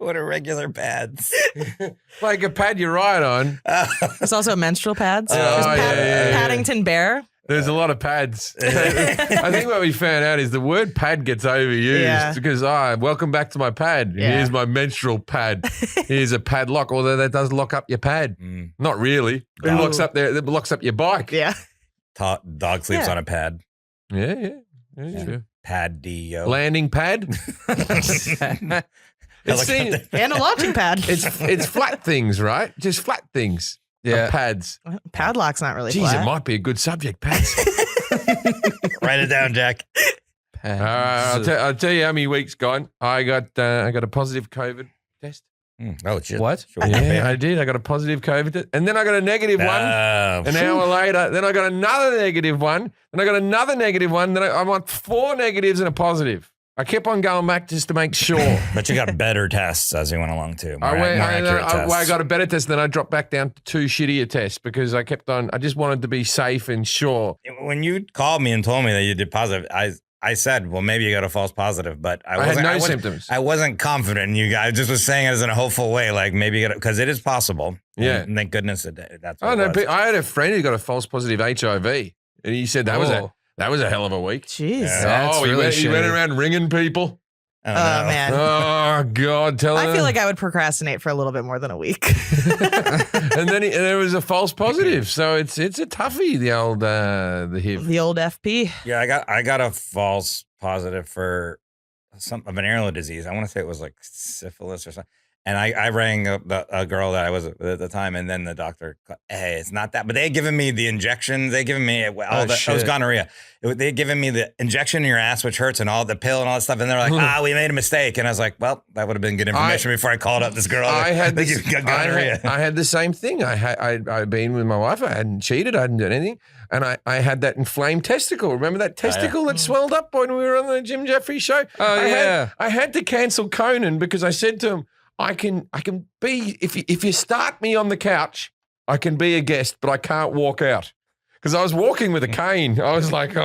What are regular pads? Like a pad you ride on. There's also menstrual pads. Oh, There's yeah. Paddington Bear. There's a lot of pads. I think what we found out is the word pad gets overused because, welcome back to my pad. Yeah. Here's my menstrual pad. Here's a padlock, although that does lock up your pad. Not really. It locks up it locks up your bike. Yeah. Dog sleeps on a pad. Yeah. True. Pad D-O. Landing pad. And a launching pad. It's flat things, right? Just flat things. Yeah. Pads. Padlock's not really Jeez, flat. it might be a good subject, pads. Write it down, Jack. I'll tell you how many weeks gone. I got a positive COVID test. Oh, shit. What? Yeah, I did. I got a positive COVID test. And then I got a negative one. An hour later. Then I got another negative one. Then I got another negative one. Then I want 4 negatives and a positive. I kept on going back just to make sure. But you got better tests as you went along, too. I got a better test, then I dropped back down to 2 shittier tests because I just wanted to be safe and sure. When you called me and told me that you did positive, I said, well, maybe you got a false positive, but I had no symptoms. I wasn't confident in you guys. I just was saying it as in a hopeful way, like maybe you got because it is possible. Yeah. And thank goodness that's what it was. I had a friend who got a false positive HIV, and he said that was a hell of a week. Jeez. Yeah. He went around ringing people. Oh, man. Oh, God. I feel like I would procrastinate for a little bit more than a week. And then there was a false positive. So it's a toughie, the old the HIV. The old FP. Yeah, I got a false positive for some venereal disease. I want to say it was like syphilis or something. And I rang up a girl that I was with at the time, and then the doctor, hey, it's not that. But they had given me the injection. They had given me it was gonorrhea. They had given me the injection in your ass, which hurts, and all the pill and all that stuff. And they're like, we made a mistake. And I was like, well, that would have been good information before I called up this girl. I had the same thing. I'd been with my wife. I hadn't cheated. I hadn't done anything. And I had that inflamed testicle. Remember that testicle that swelled up when we were on the Jim Jefferies Show? I had to cancel Conan because I said to him, I can be, if you start me on the couch, I can be a guest, but I can't walk out. Because I was walking with a cane. I was like,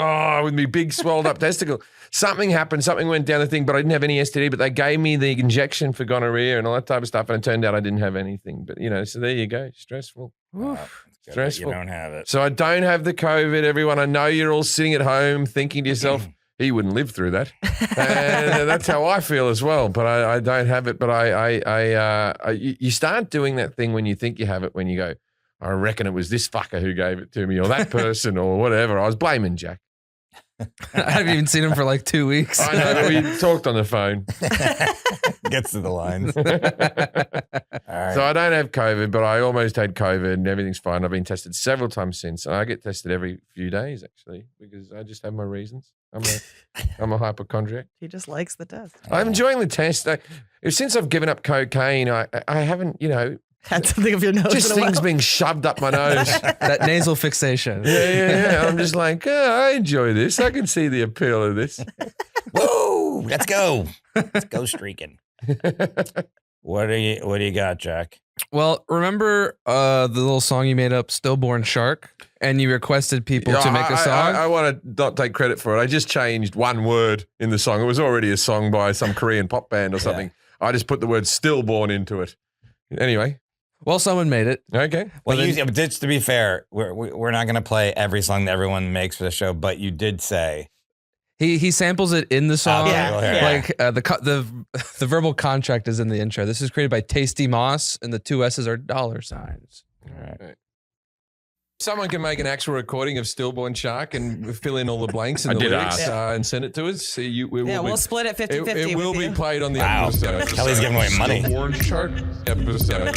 with my big swelled up testicle. Something happened. Something went down the thing, but I didn't have any STD. But they gave me the injection for gonorrhea and all that type of stuff. And it turned out I didn't have anything. But, so there you go. Stressful. Stressful. You don't have it. So I don't have the COVID, everyone. I know you're all sitting at home thinking to yourself, he wouldn't live through that. And that's how I feel as well. But I don't have it. But you start doing that thing when you think you have it, when you go, I reckon it was this fucker who gave it to me or that person or whatever. I was blaming Jack. I haven't even seen him for like 2 weeks. I know, but we talked on the phone. Gets to the lines. All right. So I don't have COVID, but I almost had COVID and everything's fine. I've been tested several times since. And I get tested every few days, actually, because I just have my reasons. I'm a hypochondriac. He just likes the test. I'm enjoying the test. Since I've given up cocaine, I haven't, had something of your nose. Just things being shoved up my nose. That nasal fixation. Yeah. I'm just like, I enjoy this. I can see the appeal of this. Whoa, let's go. Let's go streaking. What do you got, Jack? Well, remember the little song you made up, Stillborn Shark? And you requested people to make a song? I want to not take credit for it. I just changed one word in the song. It was already a song by some Korean pop band or something. Yeah. I just put the word stillborn into it. Anyway. Well, someone made it. Okay. Well, just to be fair, we're not going to play every song that everyone makes for the show, but you did say he samples it in the song. Yeah. Like the verbal contract is in the intro. This is created by Tasty Moss, and the 2 S's are $. All right. Someone can make an actual recording of Stillborn Shark and fill in all the blanks in the lyrics and send it to us. We'll split it 50-50. It will be played on the episode. Kelly's giving away money. Stillborn Shark episode.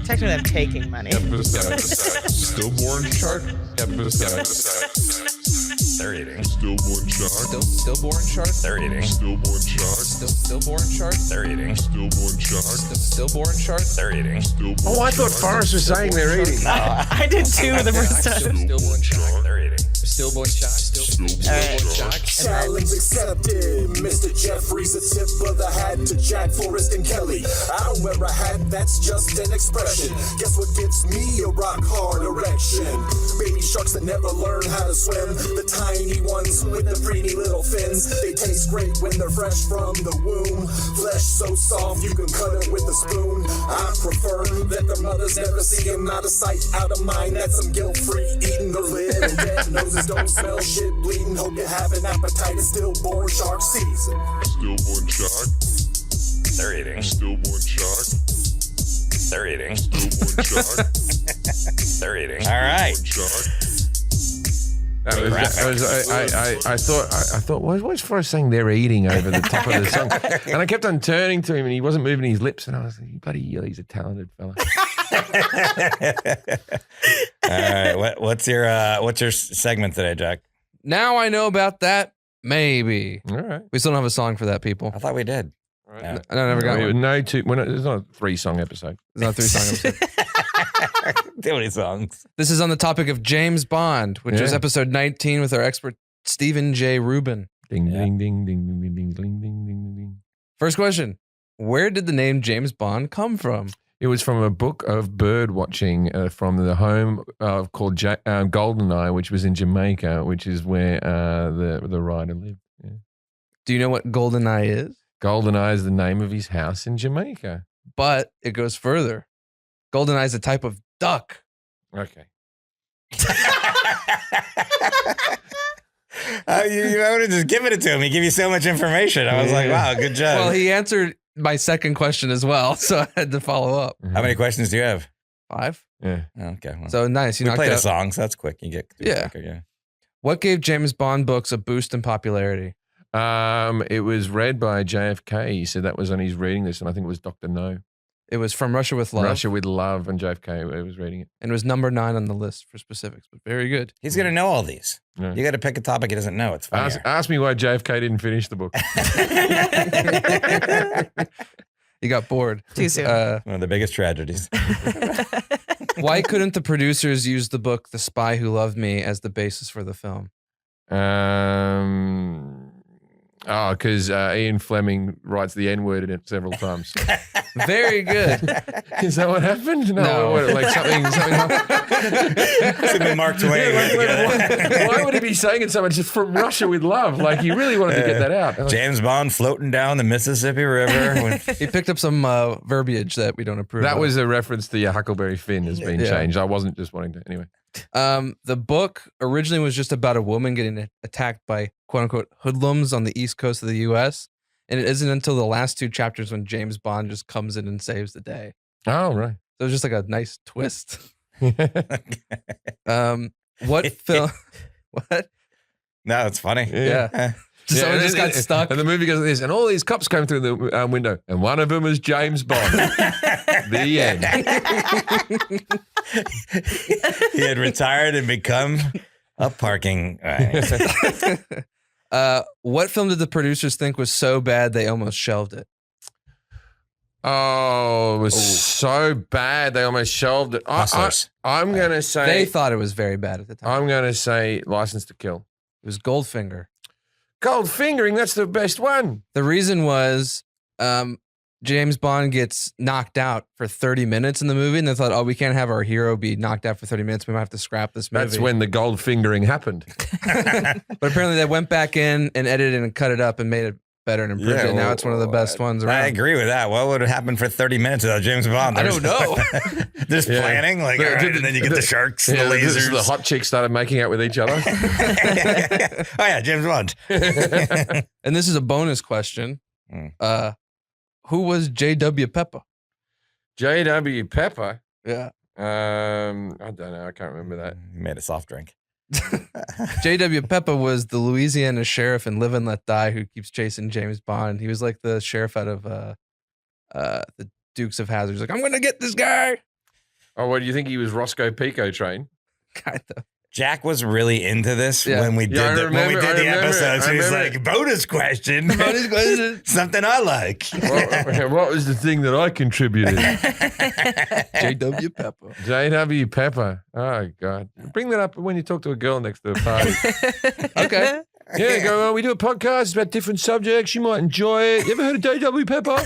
Technically, I'm taking money. Stillborn Shark episode. They're eating. Stillborn Shark. Stillborn Shark. They're eating. Stillborn Shark. Stillborn Shark. They're eating. Stillborn Shark. Stillborn Shark. They're eating. Oh, I thought Forrest was saying they're eating. I did too the first time. Stillborn Shark. They're eating. Stillborn Shark. Challenge accepted. Mr. Jefferies, a tip of the hat to Jack, Forrest, and Kelly. I don't wear a hat, that's just an expression. Guess what gives me a rock hard erection? Baby sharks that never learn how to swim. The tiny ones with the pretty little fins. They taste great when they're fresh from the womb. Flesh so soft you can cut it with a spoon. I prefer that their mothers never see them. Out of sight, out of mind. That's some guilt-free eating. Their little dead noses don't smell shit bleeding. Hope you have an appetite. It's stillborn shark season. Stillborn shark. They're eating. Stillborn shark. They're eating. Stillborn shark. They're eating. All right. Stillborn shark. I thought, why was Forrest saying they're eating over the top of the song? And I kept on turning to him and he wasn't moving his lips. And I was like, buddy, he's a talented fella. All right. What's your segment today, Jack? Now I know about that. Maybe. All right. We still don't have a song for that, people. I thought we did. Right. I never got one. It's not a 3-song episode. It's not a 3-song episode. Too many songs. This is on the topic of James Bond, which was episode 19 with our expert Stephen J. Rubin. Ding, ding, ding, ding, ding, ding, ding, ding, ding, ding, ding. First question. Where did the name James Bond come from? It was from a book of bird watching from the home called Goldeneye, which was in Jamaica, which is where the writer lived. Yeah. Do you know what Goldeneye is? Goldeneye is the name of his house in Jamaica. But it goes further. Goldeneye is a type of duck. Okay. You would have just given it to him. He gave you so much information. I was like, wow, good job. Well, he answered my second question as well, so I had to follow up. How many questions do you have? 5. Yeah. Okay. Well, So nice. You we knocked played out. a song, so that's quick. You get quicker, yeah. What gave James Bond books a boost in popularity? It was read by JFK. He said that was on his reading list, and I think it was Dr. No. It was From Russia with Love. Russia with Love, and JFK was reading it. And it was number 9 on the list for specifics, but very good. He's going to know all these. Yeah. You got to pick a topic he doesn't know. It's funny. Ask me why JFK didn't finish the book. You got bored. Too soon. One of the biggest tragedies. Why couldn't the producers use the book The Spy Who Loved Me as the basis for the film? Because Ian Fleming writes the N-word in it several times. Very good. Is that what happened? No. What, like something. Should be Mark Twain. Why would he be saying it so much? It's From Russia with Love. Like he really wanted to get that out. James Bond floating down the Mississippi River. He picked up some verbiage that we don't approve That of. was a reference to your Huckleberry Finn has been changed. I wasn't just wanting to. Anyway. The book originally was just about a woman getting attacked by quote unquote hoodlums on the east coast of the US. And it isn't until the last 2 chapters when James Bond just comes in and saves the day. Oh, right. So it was just like a nice twist. What film? What? No, it's funny. Yeah. Someone just got stuck. And the movie goes like this, and all these cops came through the window, and one of them was James Bond. The end. He had retired and become a parking. What film did the producers think was so bad they almost shelved it? Oh, it was so bad they almost shelved it. I'm going to say... They thought it was very bad at the time. I'm going to say License to Kill. It was Goldfinger. Goldfingering, that's the best one. The reason was James Bond gets knocked out for 30 minutes in the movie, and they thought, oh, we can't have our hero be knocked out for 30 minutes. We might have to scrap this movie. That's when the Goldfingering happened. But apparently they went back in and edited and cut it up and made it better and improved it. Now it's one of the best ones around. I agree with that. What would have happened for 30 minutes without James Bond? I don't know. Just planning, like, all right, and then you get the sharks, the lasers. The hot chicks started making out with each other. Oh, yeah, James Bond. And this is a bonus question. Who was J.W. Pepper? J.W. Pepper? Yeah. I don't know. I can't remember that. He made a soft drink. J.W. Pepper was the Louisiana sheriff in Live and Let Die who keeps chasing James Bond. He was like the sheriff out of the Dukes of Hazzard. He's like, I'm going to get this guy. Oh, what do you think he was Roscoe Pico train? Kind of. Jack was really into this Yeah. when we did the episode. So he's remember. like, bonus question. Bonus question. Something I like. What was the thing that I contributed? J.W. Pepper. J.W. Pepper. Oh, God. Bring that up when you talk to a girl next to a party. Okay. Yeah, go, we do a podcast about different subjects. You might enjoy it. You ever heard of J.W. Pepper?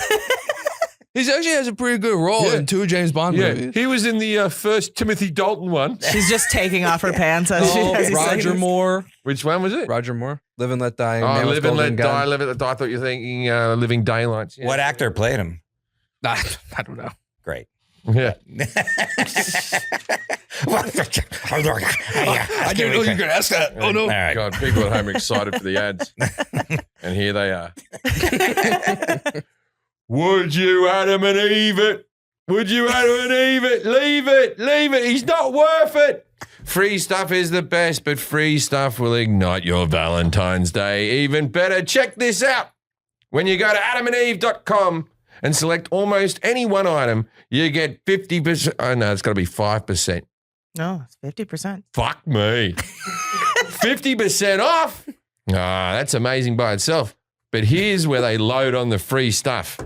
He actually has a pretty good role Yeah. in 2 James Bond Yeah, movies. he was in the first Timothy Dalton one. She's just taking off her pants as she as he's saying Roger this. Moore. Which one was it? Roger Moore. Live and Let Die. Oh, Man with Live and Let Golden Gun. Die, Live and Let Die. I thought you were thinking Living Daylights. Yeah. What actor played him? I don't know. Great. Yeah. I didn't know you could ask that. Oh, no. All right. God, people at home are excited for the ads. And here they are. Would you Adam and Eve it? Would you Adam and Eve it? Leave it. Leave it. He's not worth it. Free stuff is the best, but free stuff will ignite your Valentine's Day. Even better, check this out. When you go to adamandeve.com and select almost any one item, you get 50%. Oh, no, it's got to be 5%. No, it's 50%. Fuck me. 50% off? Ah, that's amazing by itself. But here's where they load on the free stuff.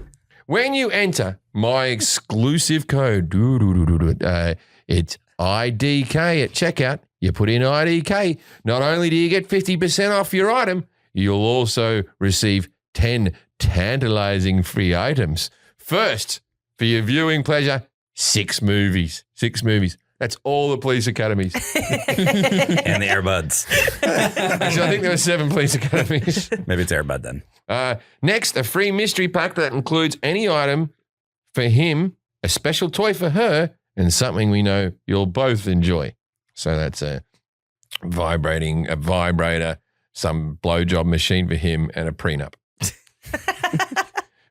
When you enter my exclusive code, it's IDK at checkout. You put in IDK. Not only do you get 50% off your item, you'll also receive 10 tantalizing free items. First, for your viewing pleasure, 6 movies. 6 movies. That's all the police academies. And the Airbuds. Actually, I think there were 7 police academies. Maybe it's Airbud then. Next, a free mystery pack that includes any item for him, a special toy for her, and something we know you'll both enjoy. So that's a vibrator, some blowjob machine for him, and a prenup.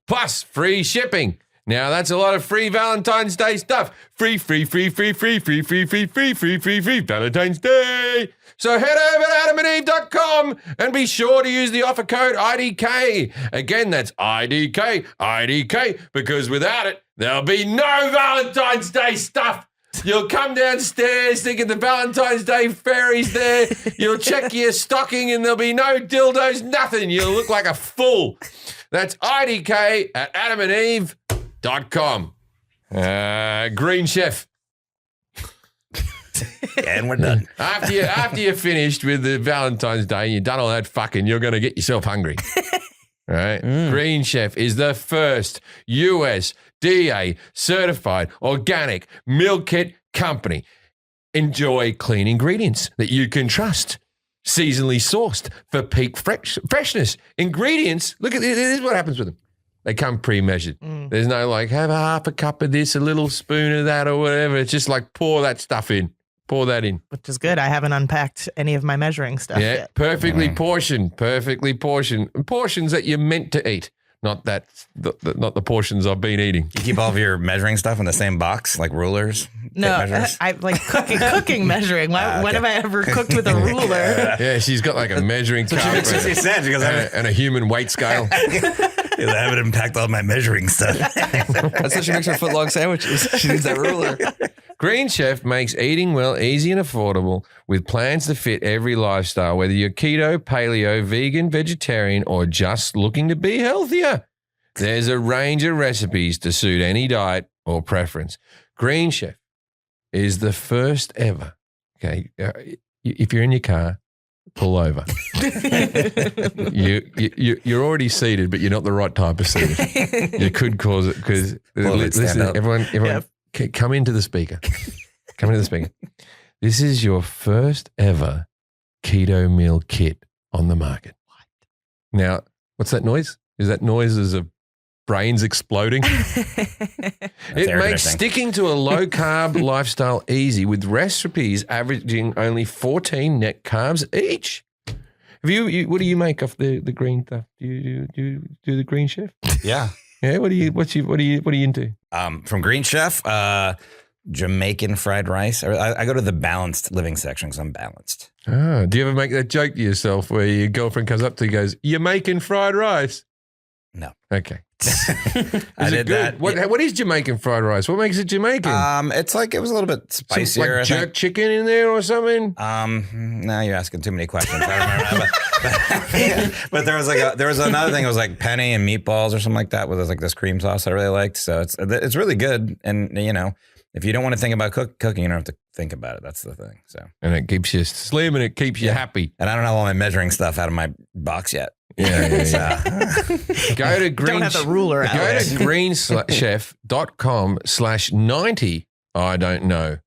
Plus, free shipping. Now that's a lot of free Valentine's Day stuff. Free Valentine's Day. So head over to adamandeve.com and be sure to use the offer code IDK. Again, that's IDK, because without it, there'll be no Valentine's Day stuff. You'll come downstairs thinking the Valentine's Day fairy's there. You'll check your stocking and there'll be no dildos, nothing. You'll look like a fool. That's IDK at adamandeve.com. Green Chef. And we're done. After you're finished with the Valentine's Day and you've done all that fucking, you're going to get yourself hungry. All right? Green Chef is the first USDA certified organic meal kit company. Enjoy clean ingredients that you can trust. Seasonally sourced for peak freshness. Ingredients, look at this is what happens with them. They come pre-measured. There's no like, have a half a cup of this, a little spoon of that or whatever. It's just like pour that stuff in. Pour that in. Which is good. I haven't unpacked any of my measuring stuff Yeah, yet. perfectly portioned. Portions that you're meant to eat. Not not the portions I've been eating. You keep all of your measuring stuff in the same box, like rulers? No, tape measures? I like cooking measuring. When have I ever cooked with a ruler? Yeah, she's got like a measuring cup Makes sense because and a human weight scale. I haven't unpacked all my measuring stuff. That's how she makes her footlong sandwiches. She needs that ruler. Green Chef makes eating well easy and affordable with plans to fit every lifestyle, whether you're keto, paleo, vegan, vegetarian, or just looking to be healthier. There's a range of recipes to suit any diet or preference. Green Chef is the first ever. Okay, if you're in your car, pull over. You're already seated, but you're not the right type of seated. You could cause it because listen, everyone, come into the speaker. Come into the speaker. This is your first ever keto meal kit on the market. Now, what's that noise? Is that noises of brains exploding? It makes sticking to a low-carb lifestyle easy with recipes averaging only 14 net carbs each. Have you what do you make off the green stuff? Do you do the Green Chef? Yeah. Yeah. What are you into? From Green Chef, Jamaican fried rice. I go to the balanced living section because I'm balanced. Ah, do you ever make that joke to yourself where your girlfriend comes up to you and goes, "You're making fried rice"? No. Okay. I did that. What is Jamaican fried rice? What makes it Jamaican? It's like it was a little bit spicier. Like jerk chicken in there or something? Now you're asking too many questions. I don't remember. But there was another thing. It was like penne and meatballs or something like that. With like this cream sauce I really liked. So it's really good. And if you don't want to think about cooking, you don't have to think about it. That's the thing. So and it keeps you slim and it keeps you happy. And I don't have all my measuring stuff out of my box yet. Yeah. Go to Don't have the ruler out. Go to greenchef.com/90. I don't know.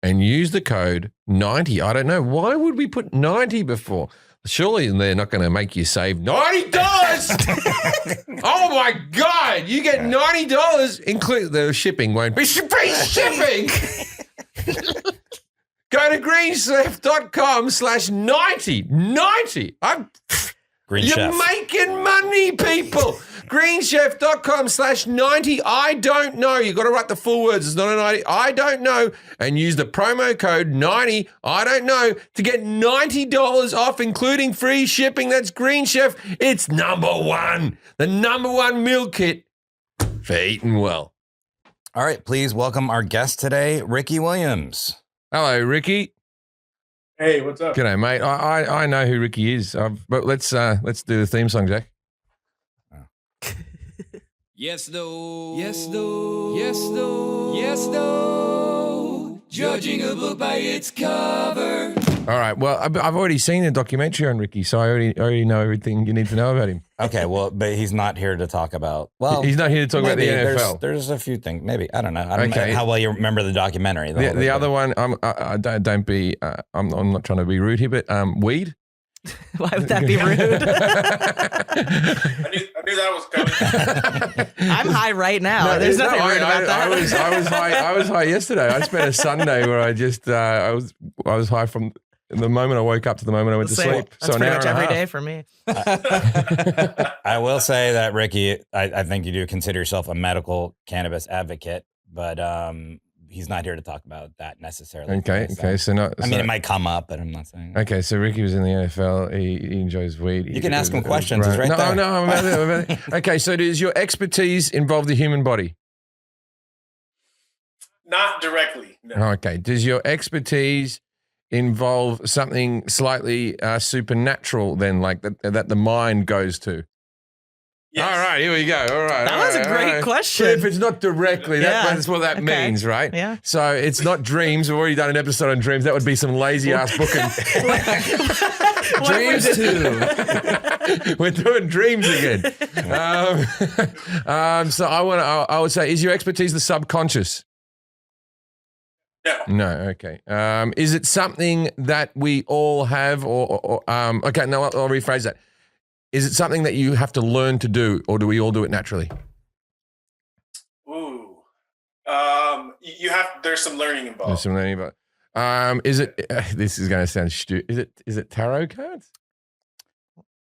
And use the code 90. I don't know. Why would we put 90 before? Surely they're not going to make you save $90. Oh my God. You get $90, include the shipping won't be shipping. Go to greenchef.com/90. 90. You're making money, people. Greenchef.com/90. I don't know. You got to write the full words. It's not a 90. I don't know. And use the promo code 90. I don't know to get $90 off, including free shipping. That's Green Chef. It's number one. The number one meal kit for eating well. All right, please welcome our guest today, Ricky Williams. Hello, Ricky. Hey, what's up? G'day, mate. I know who Ricky is, but let's do the theme song, Jack. Yes, no. Yes, no. Yes, no. Yes, no. Judging a book by its cover. All right. Well, I've already seen the documentary on Ricky, so I already know everything you need to know about him. Okay, well, but he's not here to talk about. Well, he's not here to talk about the NFL. There's a few things. Maybe I don't know. I don't know how well you remember the documentary. The other one. I'm not trying to be rude here, but weed. Why would that be rude? I knew that was coming. I'm high right now. There's nothing rude about that. I was high yesterday. I spent a Sunday where I just I was high from the moment I woke up to the moment I went to sleep. That's so pretty an much hour and every a day half. for me. I will say that, Ricky, I think you do consider yourself a medical cannabis advocate, but he's not here to talk about that necessarily. Okay. So not. I mean, it might come up, but I'm not saying. Okay, so Ricky was in the NFL. He enjoys weed. You can ask him questions. He's right there. No, I'm about it. Okay, so does your expertise involve the human body? Not directly. No. Okay. Does your expertise involve something slightly supernatural then, like that the mind goes to? Yes. All right, here we go. All right. That was a great question. If it's not directly, that's what that Okay. means, right? Yeah. So it's not dreams. We've already done an episode on dreams. That would be some lazy ass booking. Dreams too. We're doing dreams again. So I would say, is your expertise the subconscious? No. No. Okay. Is it something that we all have, or okay? No, I'll rephrase that. Is it something that you have to learn to do, or do we all do it naturally? Ooh. You have. There's some learning involved. There's some learning about. Is it? This is going to sound stupid. Is it tarot cards?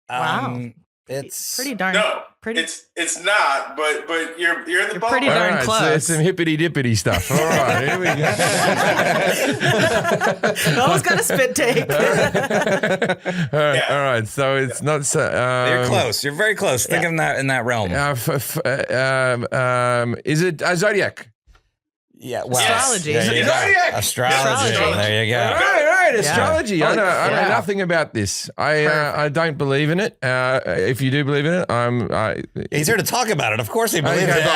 Wow. It's pretty darn. No, Pretty. it's not. But you're in the ballpark. pretty darn All right, close. so it's some hippity dippity stuff. All right, here we go. Almost got a spit take. All right. So it's not. you're close. You're very close. Think of that in that realm. Is it a zodiac? Yeah. Well, Astrology. There you go. Zodiac. Astrology. There you go. Right. Astrology. Yeah. I know Yeah. nothing about this. I don't believe in it. If you do believe in it, He's here to talk about it. Of course he believes Okay, it. but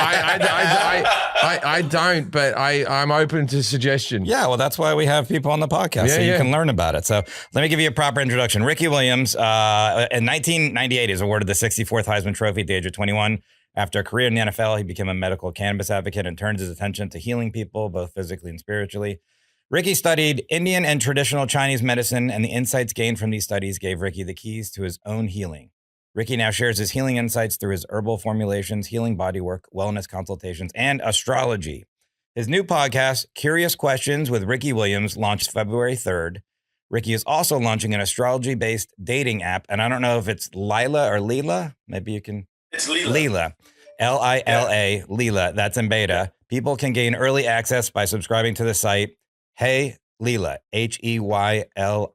I don't, but I'm open to suggestion. Yeah, well, that's why we have people on the podcast, so you can learn about it. So let me give you a proper introduction. Ricky Williams, in 1998, is awarded the 64th Heisman Trophy at the age of 21. After a career in the NFL, he became a medical cannabis advocate and turned his attention to healing people, both physically and spiritually. Ricky studied Indian and traditional Chinese medicine, and the insights gained from these studies gave Ricky the keys to his own healing. Ricky now shares his healing insights through his herbal formulations, healing bodywork, wellness consultations, and astrology. His new podcast, Curious Questions with Ricky Williams, launched February 3rd. Ricky is also launching an astrology-based dating app, and I don't know if it's Lila or Leela. Maybe you can... It's Lila. Lila. Lila. Lila. That's in beta. People can gain early access by subscribing to the site Hey Lila, HEYLILA.com.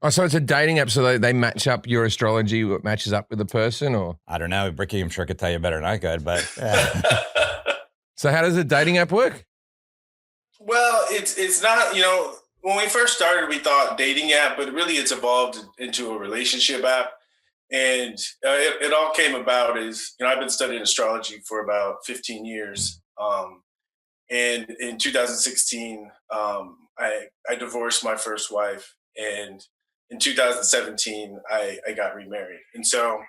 Oh, so it's a dating app, so they match up your astrology, what matches up with the person, or? I don't know. Ricky, I'm sure could tell you better than I could, but. So how does a dating app work? Well, it's not, when we first started, we thought dating app, but really it's evolved into a relationship app. And it all came about is, I've been studying astrology for about 15 years. And in 2016, I divorced my first wife. And in 2017, I got remarried. And so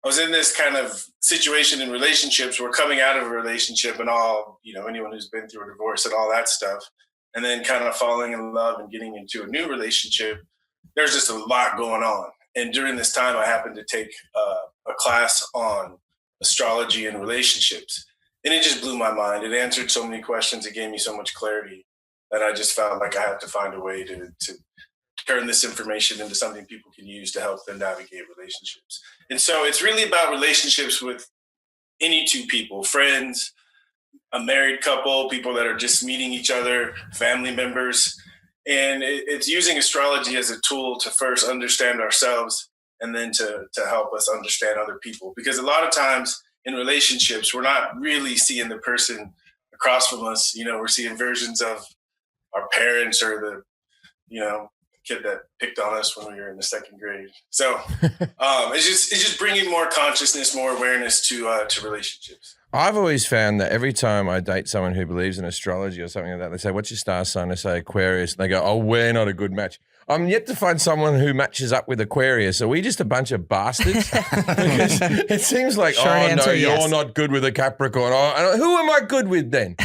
I was in this kind of situation in relationships. We're coming out of a relationship and all, anyone who's been through a divorce and all that stuff. And then kind of falling in love and getting into a new relationship. There's just a lot going on. And during this time, I happened to take a class on astrology and relationships. And it just blew my mind. It answered so many questions. It gave me so much clarity that I just felt like I have to find a way to turn this information into something people can use to help them navigate relationships. And so it's really about relationships with any two people, friends, a married couple, people that are just meeting each other, family members. And it's using astrology as a tool to first understand ourselves and then to help us understand other people. Because a lot of times in relationships, we're not really seeing the person across from us. We're seeing versions of our parents or the, kid that picked on us when we were in the second grade. So it's just bringing more consciousness, more awareness to relationships. I've always found that every time I date someone who believes in astrology or something like that, they say, "What's your star sign?" I say Aquarius. And they go, "Oh, we're not a good match." I'm yet to find someone who matches up with Aquarius. Are we just a bunch of bastards? Because it seems like, answer, you're yes. not good with a Capricorn. Who am I good with then?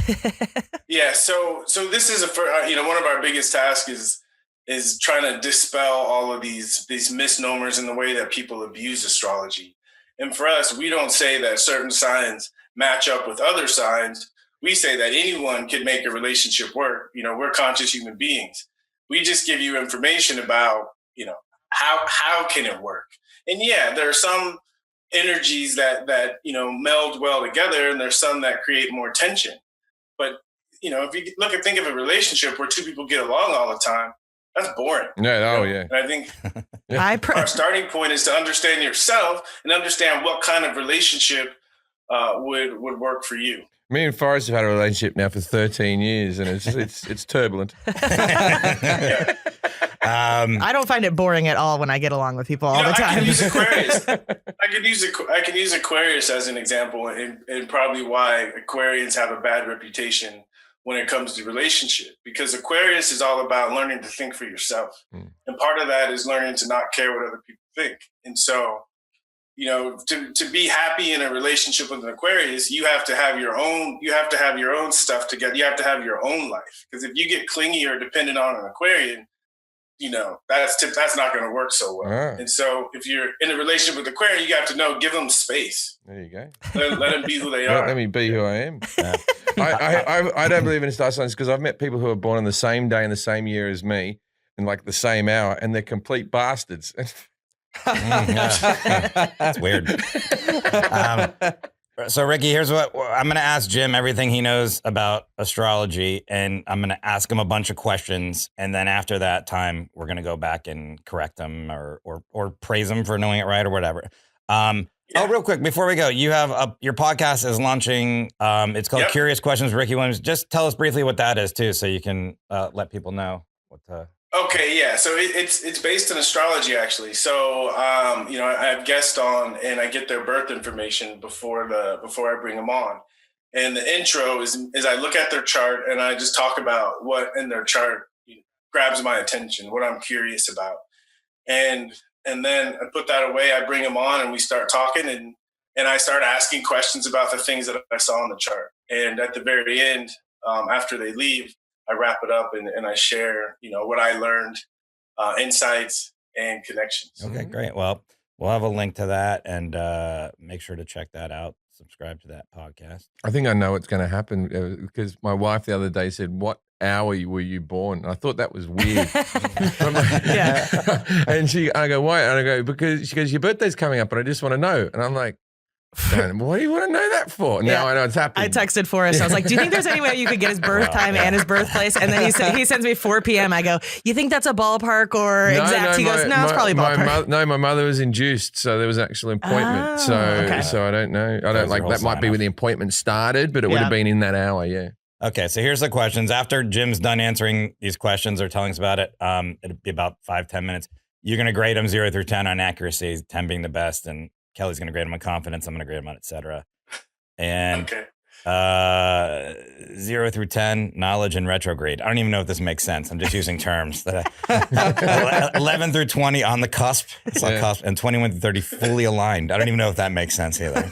Yeah. So this is one of our biggest tasks is trying to dispel all of these misnomers in the way that people abuse astrology. And for us, we don't say that certain signs match up with other signs. We say that anyone can make a relationship work. We're conscious human beings. We just give you information about, how can it work? And yeah, there are some energies that meld well together, and there's some that create more tension. But, if you think of a relationship where two people get along all the time, that's boring. Yeah. Yeah. And I think our starting point is to understand yourself and understand what kind of relationship would work for you. Me and Forrest have had a relationship now for 13 years, and it's turbulent. I don't find it boring at all when I get along with people all the time. I can use Aquarius. I can use Aquarius as an example, and probably why Aquarians have a bad reputation when it comes to relationship, because Aquarius is all about learning to think for yourself. And part of that is learning to not care what other people think. And so, to be happy in a relationship with an Aquarius, you have to have your own stuff together. You have to have your own life. Because if you get clingy or dependent on an Aquarian, that's not going to work so well. Ah. And so if you're in a relationship with Aquarian, you have to give them space. There you go. Let them be who they are. Let me be who I am. I don't believe in star signs because I've met people who are born on the same day and the same year as me in like the same hour, and they're complete bastards. That's weird. So, Ricky, here's what I'm going to ask Jim everything he knows about astrology, and I'm going to ask him a bunch of questions. And then after that time, we're going to go back and correct him or praise him for knowing it right or whatever. Oh, real quick, before we go, you have your podcast is launching. It's called Curious Questions with Ricky Williams. Just tell us briefly what that is, too, so you can let people know what to... Okay, yeah. So it's based in astrology, actually. So I have guests on, and I get their birth information before I bring them on. And the intro is I look at their chart and I just talk about what in their chart grabs my attention, what I'm curious about, and then I put that away. I bring them on and we start talking, and I start asking questions about the things that I saw on the chart. And at the very end, after they leave, I wrap it up and I share, what I learned, insights and connections. Okay, great. Well, we'll have a link to that, and make sure to check that out. Subscribe to that podcast. I think I know what's going to happen because my wife the other day said, "What hour were you born?" And I thought that was weird. And I go, "Why?" And I go, "Because she goes, your birthday's coming up, and I just want to know." And I'm like, What do you want to know that for? Now I know it's happening. I texted Forrest. I was like, do you think there's any way you could get his birth time and his birthplace? And then he sends me 4 p.m. I go, you think that's a ballpark or exact? He goes, no, it's probably ballpark. My mother was induced, so there was an actual appointment. So I don't know. I don't like that might be when the appointment started, but it would have been in that hour, yeah. Okay, so here's the questions. After Jim's done answering these questions or telling us about it, it'll be about 5-10 minutes. You're going to grade them 0 through 10 on accuracy, 10 being the best, and Kelly's going to grade them on confidence. I'm going to grade them on et cetera. And 0 through 10, knowledge and retrograde. I don't even know if this makes sense. I'm just using terms. 11 through 20 on the cusp. It's on cusp. And 21 through 30 fully aligned. I don't even know if that makes sense either.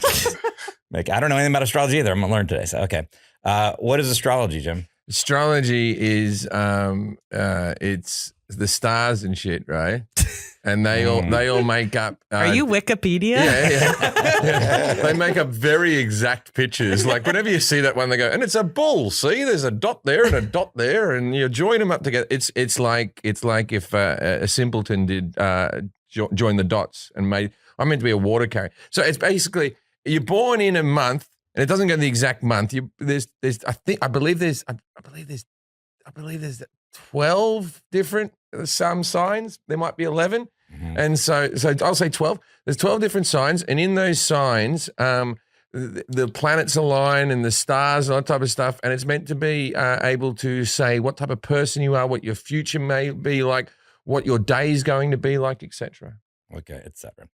I don't know anything about astrology either. I'm going to learn today. So, okay. What is astrology, Jim? Astrology is it's the stars and shit, right? And they all make up. Are you Wikipedia? Yeah. They make up very exact pictures. Like whenever you see that one, they go, and it's a bull. See, there's a dot there and a dot there, and you join them up together. It's like if a simpleton did join the dots and made. I'm meant to be a water carrier. So it's basically you're born in a month. And it doesn't go the exact month. I believe there's 12 different signs. There might be 11. Mm-hmm. And so I'll say 12. There's 12 different signs. And in those signs, the planets align and the stars and all that type of stuff. And it's meant to be able to say what type of person you are, what your future may be like, what your day is going to be like, etc. Okay, etc.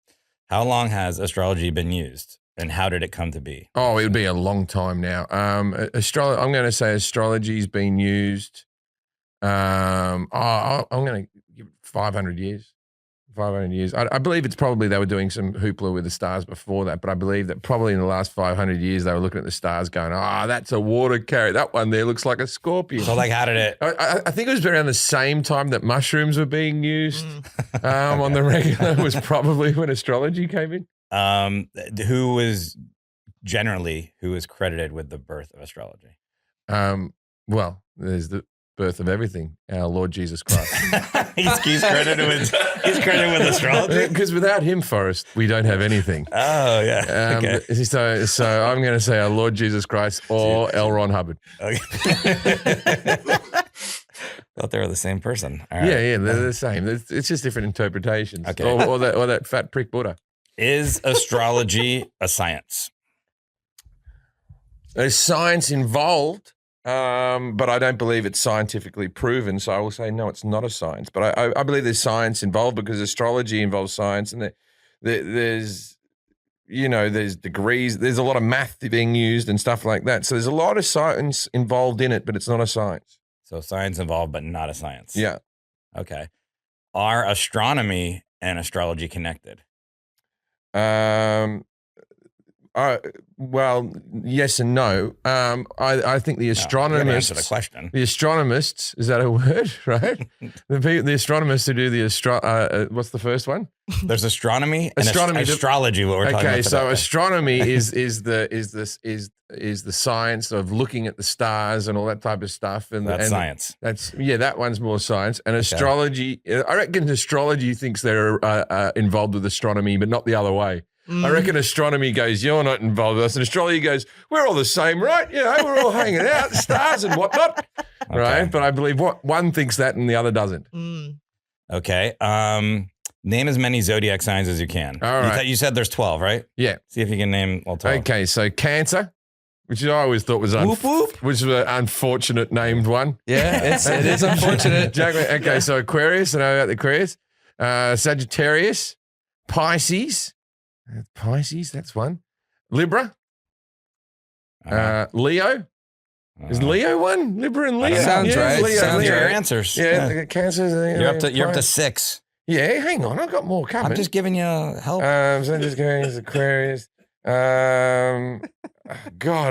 How long has astrology been used? And how did it come to be? Oh, it would be a long time now. I'm going to say astrology's been used. I'm going to give it 500 years. 500 years. I believe it's probably they were doing some hoopla with the stars before that, but I believe that probably in the last 500 years they were looking at the stars going, that's a water carrier. That one there looks like a scorpion. So like how did it? I think it was around the same time that mushrooms were being used on the regular was probably when astrology came in. Who was credited with the birth of astrology? Well, there's the birth of everything, our Lord Jesus Christ. he's credited with astrology? Because without him, Forrest, we don't have anything. Oh, yeah. Okay. So I'm going to say our Lord Jesus Christ or L. Ron Hubbard. Okay. Thought they were the same person. All right. Yeah, they're the same. It's just different interpretations. Okay. Or that fat prick Buddha. Is astrology a science? There's science involved, but I don't believe it's scientifically proven. So I will say, no, it's not a science. But I believe there's science involved because astrology involves science. And there's degrees. There's a lot of math being used and stuff like that. So there's a lot of science involved in it, but it's not a science. So science involved, but not a science. Yeah. Okay. Are astronomy and astrology connected? Well, yes and no. I think the astronomers. Answer the question. The astronomists, is that a word? Right. the astronomers who do the what's the first one? There's astronomy and astrology. What we're talking about. Okay, so astronomy is the science of looking at the stars and all that type of stuff. And that's science. That one's more science. And astrology, I reckon astrology thinks they're involved with astronomy, but not the other way. I reckon astronomy goes, you're not involved with us. And astrology goes, we're all the same, right? We're all hanging out, stars and whatnot. Okay. Right? But I believe one thinks that and the other doesn't. Okay. Name as many zodiac signs as you can. All right. You said there's 12, right? Yeah. See if you can name all 12. Okay, so Cancer, which I always thought was which was an unfortunate named one. Yeah, it is unfortunate. Okay, so Aquarius, I know about the Aquarius. Sagittarius, Pisces, that's one. Libra, Leo. Is Leo one? Libra and Leo. Sounds right. Leo, Sounds Leo. your answers. Yeah. Cancer. You're up to 6. Yeah, hang on. I've got more coming. I'm just giving you help. Sagittarius, Aquarius. God,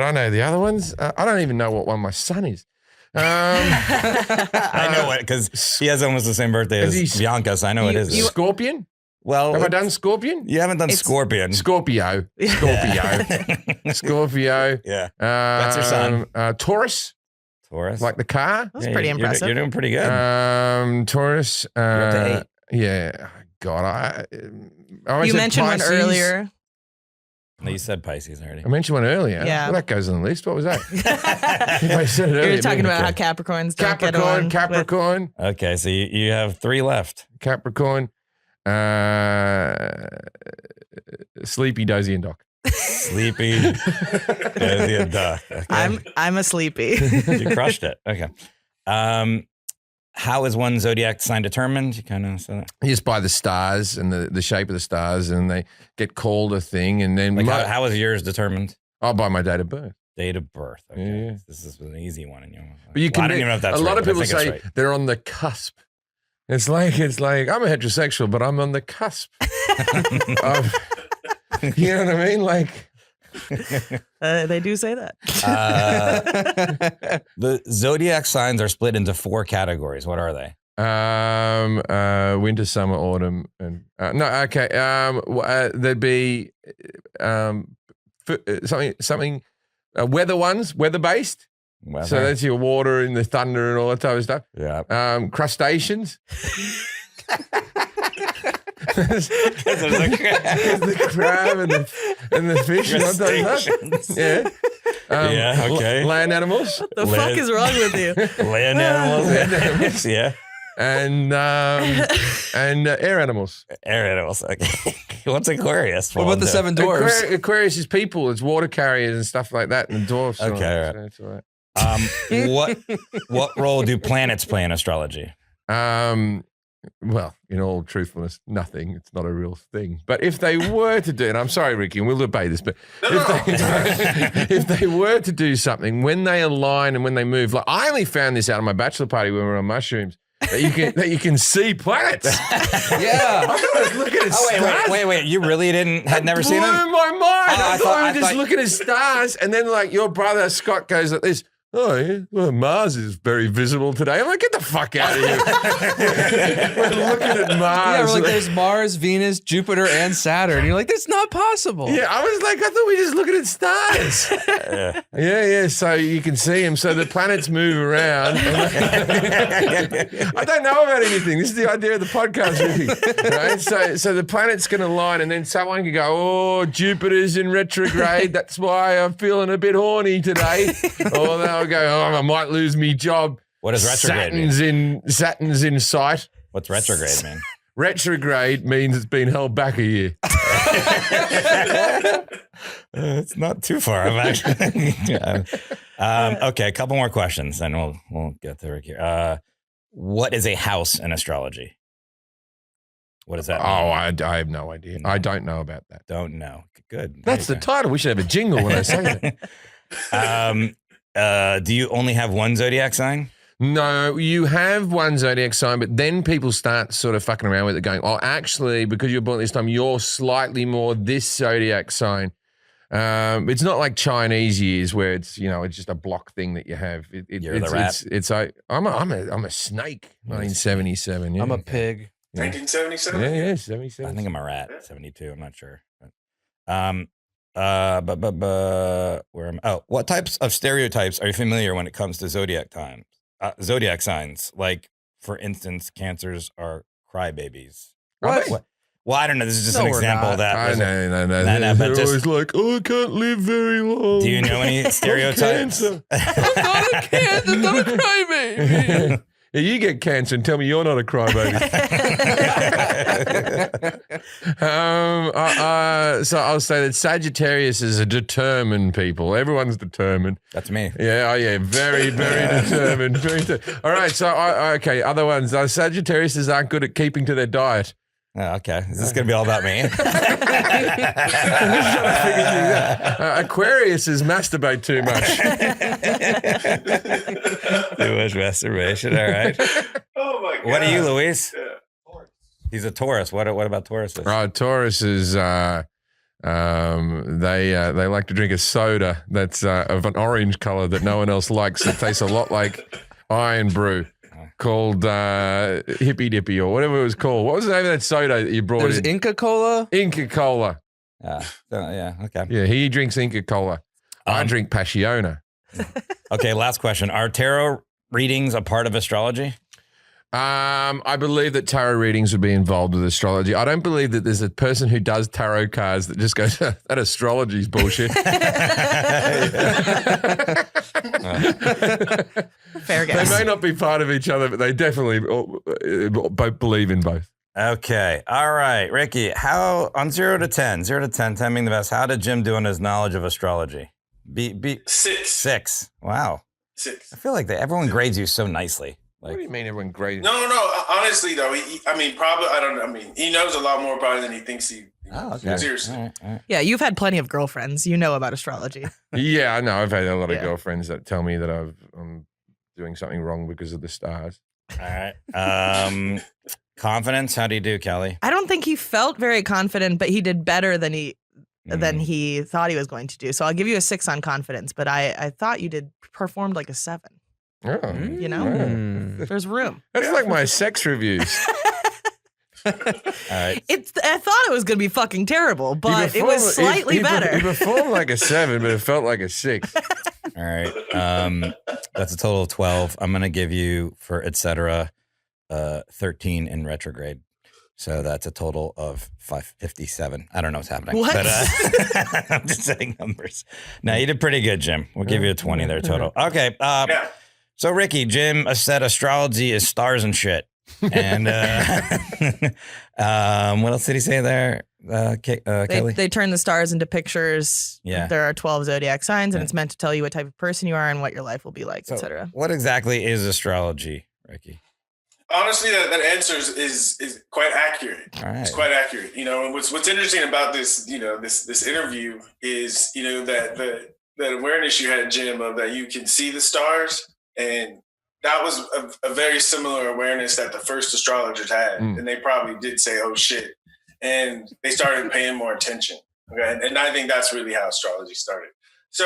I know the other ones. I don't even know what one my son is. I know it because he has almost the same birthday as Bianca, so I know it is. Scorpion? Well, have I done Scorpion? You haven't done Scorpion. Scorpio. Scorpio. Yeah. That's your son. Taurus. Taurus. Like the car. That's pretty impressive. You're doing pretty good. Taurus. You're up to 8. Yeah. God, I you mentioned Pisces. one earlier. No, you said Pisces already. I mentioned one earlier. Yeah. Well, that goes on the list. What was that? I said it earlier. You're talking about how Okay. Capricorns don't get on. Capricorn. Okay, so you have 3 left. Capricorn. Sleepy, Dozy, and Doc. Sleepy. Dozy, and Doc. Okay. I'm a sleepy. You crushed it. Okay. How is one zodiac sign determined? You kind of said that. Just by the stars and the shape of the stars, and they get called a thing. And then Like how is yours determined? by my date of birth. Date of birth. Okay. Yeah. This is an easy one. And But you can I don't even know if that's a lot right, of but I people think it's say right. they're on the cusp. It's like I'm a heterosexual, but I'm on the cusp. You know what I mean? Like They do say that. The zodiac signs are split into 4 categories. What are they? winter, summer, autumn, and no. Okay. There'd be something weather ones, weather based. Weather. So that's your water and the thunder and all that type of stuff. Yeah. Crustaceans. The crab and the fish and all that stuff. Yeah. Yeah, okay. Land animals. The fuck is wrong with you? Land animals. Land animals. Yeah. And air animals. Air animals. Okay. What's Aquarius? What about the 7 dwarfs? Aquarius is people. It's water carriers and stuff like that, and the dwarfs. and all Okay, that, right. so that's all right. What role do planets play in astrology? Well, in all truthfulness, nothing. It's not a real thing. But if they were to do, and I'm sorry, Ricky, and we'll debate this, but if they were to do something, when they align and when they move, like I only found this out on my bachelor party when we were on mushrooms, that you can see planets. Yeah. I thought I was looking at stars. Wait. You really had never seen Blew them? my mind. I thought I was just thought- looking at stars, and then like your brother Scott goes like this. Oh, yeah. Well, Mars is very visible today. I'm like, get the fuck out of here. We're looking at Mars. Yeah, we're like, there's Mars, Venus, Jupiter, and Saturn. You're like, that's not possible. Yeah, I was like, I thought we were just looking at stars. Yeah. So you can see them. So the planets move around. I don't know about anything. This is the idea of the podcast, Ricky. Right? So the planets can align, and then someone can go, oh, Jupiter's in retrograde. That's why I'm feeling a bit horny today. Or they'll go, oh, I might lose me job. What does retrograde mean? Saturn's in sight. What's retrograde mean? Retrograde means it's been held back a year. It's not too far. I'm actually. Okay, a couple more questions, and we'll get to Rick here. What is a house in astrology? What does that mean? Oh, I have no idea. I don't know about that. Don't know. Good. That's the title. We should have a jingle when I say it. Do you only have one zodiac sign? No, you have one zodiac sign, but then people start sort of fucking around with it going, oh, actually, because you're born at this time, you're slightly more this zodiac sign. It's not like Chinese years where it's, it's just a block thing that you have. You're the rat. It's like, I'm a snake, 1977. Yeah. I'm a pig. 1977? Yeah, 77. I think I'm a rat. 72. I'm not sure. What types of stereotypes are you familiar when it comes to zodiac signs? Like, for instance, Cancers are crybabies. What? Well, I don't know. This is just an we're example not. of that. No. No, but They're just- always like, oh, I can't live very long. Do you know any stereotypes? Cancer. I'm not a kid. I'm not a crybaby. Yeah, you get cancer and tell me you're not a crybaby. So I'll say that Sagittarius is a determined people. Everyone's determined. That's me. Yeah, very, very determined. All right, so okay, other ones. Sagittarius aren't good at keeping to their diet. Oh, okay. Is this going to be all about me? Aquarius is masturbate too much. Too much masturbation. All right. Oh my god. What are you, Luis? Yeah. He's a Taurus. What about Tauruses? Taurus is they like to drink a soda that's of an orange color that no one else likes. It tastes a lot like iron brew, called Hippy Dippy or whatever it was called. What was the name of that soda that you brought There's in? Inca Cola. Inca Cola. Yeah. Okay. Yeah, he drinks Inca Cola. I drink Passiona. Okay. Last question. Are tarot readings a part of astrology? I believe that tarot readings would be involved with astrology. I don't believe that there's a person who does tarot cards that just goes, that astrology's bullshit. Fair guess. They may not be part of each other, but they definitely both believe in both. Okay. All right. Ricky, how on 0 to 10, 0 to 10, 10 being the best, how did Jim do in his knowledge of astrology? 6. 6. Wow. 6. I feel like everyone grades you so nicely. What Like, do you mean everyone graded? No. Honestly, though, probably, I don't know. I mean, he knows a lot more probably than he thinks he. oh, okay. Seriously. All right. Yeah, you've had plenty of girlfriends. You know about astrology. Yeah, I know. I've had a lot of Yeah. girlfriends that tell me that I'm doing something wrong because of the stars. All right. Confidence. How do you do, Kelly? I don't think he felt very confident, but he did better than he Mm. thought he was going to do. So I'll give you a 6 on confidence, but I thought you performed like a 7. Oh, You know? Mm. There's room. that's like my sex reviews. All right. I thought it was going to be fucking terrible, but it was slightly better. He performed like a 7, but it felt like a 6. All right. That's a total of 12. I'm gonna give you for etc. 13 in retrograde. So that's a total of 557. I don't know what's happening. What? But, I'm just saying numbers. No, you did pretty good, Jim. We'll give you a 20 there total. Okay. Yeah. So Ricky, Jim said astrology is stars and shit. And what else did he say there? Kelly? They turn the stars into pictures. Yeah. There are 12 zodiac signs, and Yeah. it's meant to tell you what type of person you are and what your life will be like, So etc. what exactly is astrology, Ricky? Honestly, that answer is quite accurate. All right. It's quite accurate. And what's interesting about this, this interview is, that the awareness you had, Jim, of that you can see the stars, and that was a very similar awareness that the first astrologers had, and they probably did say, "Oh shit," and they started paying more attention. Okay, and I think that's really how astrology started. So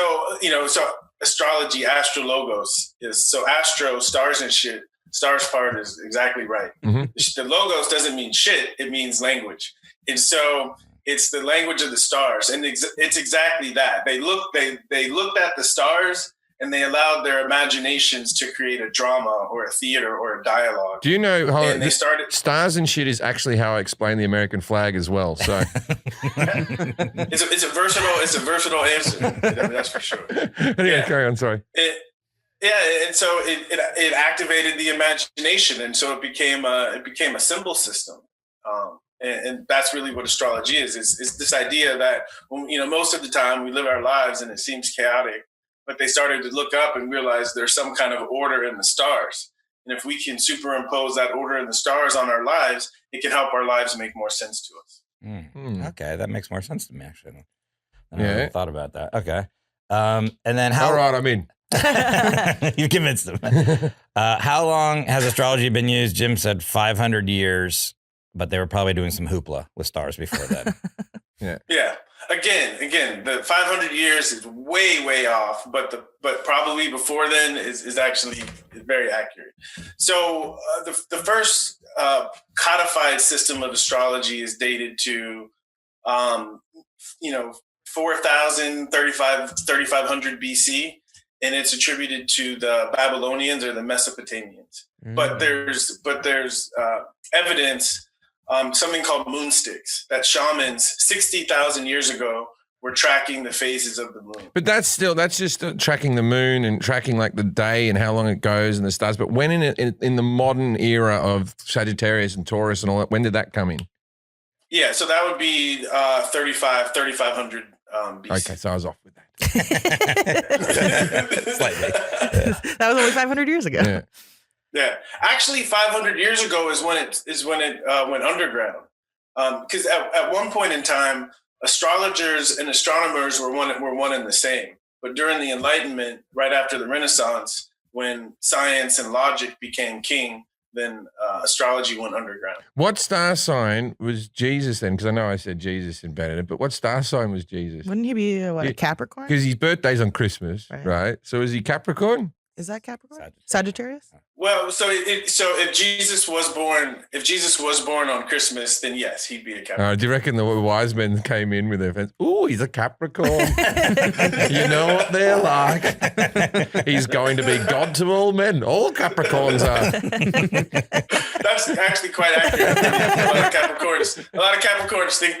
so astrology, astrologos is so astro stars and shit. Stars part is exactly right. Mm-hmm. The logos doesn't mean shit; it means language, and so it's the language of the stars, and it's exactly that. They looked at the stars, and they allowed their imaginations to create a drama or a theater or a dialogue. Do you know how And they started. stars and shit is actually how I explain the American flag as well? So It's a versatile answer. That's for sure. anyway, Yeah. carry on. Sorry. And so it activated the imagination, and so it became a symbol system, and that's really what astrology is this idea that most of the time we live our lives and it seems chaotic, but they started to look up and realize there's some kind of order in the stars, and if we can superimpose that order in the stars on our lives, it can help our lives make more sense to us. Okay, that makes more sense to me actually. I Yeah. never thought about that. Okay, and then how? All right, I'm in. You convinced them. How long has astrology been used? Jim said 500 years, but they were probably doing some hoopla with stars before then. Yeah. Again, the 500 years is way off, but probably before then is actually very accurate. So the first codified system of astrology is dated to 4,000, 3,500 BC. And it's attributed to the Babylonians or the Mesopotamians. But there's evidence, something called moonsticks, that shamans 60,000 years ago were tracking the phases of the moon. But that's just tracking the moon and tracking like the day and how long it goes and the stars. But when in the modern era of Sagittarius and Taurus and all that, when did that come in? Yeah, so that would be 3,500 BC. Okay, so I was off with that. Slightly. That was only 500 years ago. Yeah. Yeah, actually, 500 years ago is when it went underground. Because at one point in time, astrologers and astronomers were one and the same. But during the Enlightenment, right after the Renaissance, when science and logic became king, then astrology went underground. What star sign was Jesus then? Because I know I said Jesus invented it, but what star sign was Jesus? Wouldn't he be a Capricorn? Because his birthday's on Christmas, Right. right? So is he Capricorn? Is that Capricorn? Sagittarius. Sagittarius? Well, so if Jesus was born on Christmas, then yes, he'd be a Capricorn. Do you reckon the wise men came in with their fence? Ooh, he's a Capricorn. You know what they're like. He's going to be God to all men. All Capricorns are. That's actually quite accurate. A lot of Capricorns think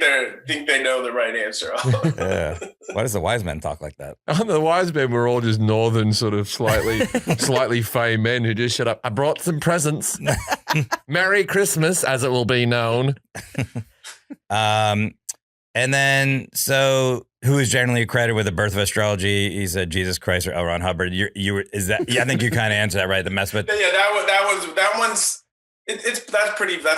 they know the right answer. Yeah. Why does the wise men talk like that? The wise men were all just northern, sort of slightly fey men who just shut up. I brought some presents. Merry Christmas, as it will be known. And then, so who is generally credited with the birth of astrology? He said Jesus Christ or L. Ron Hubbard. Is that? Yeah, I think you kind of answered that right. The Mesopotamia. Yeah, that one's. That's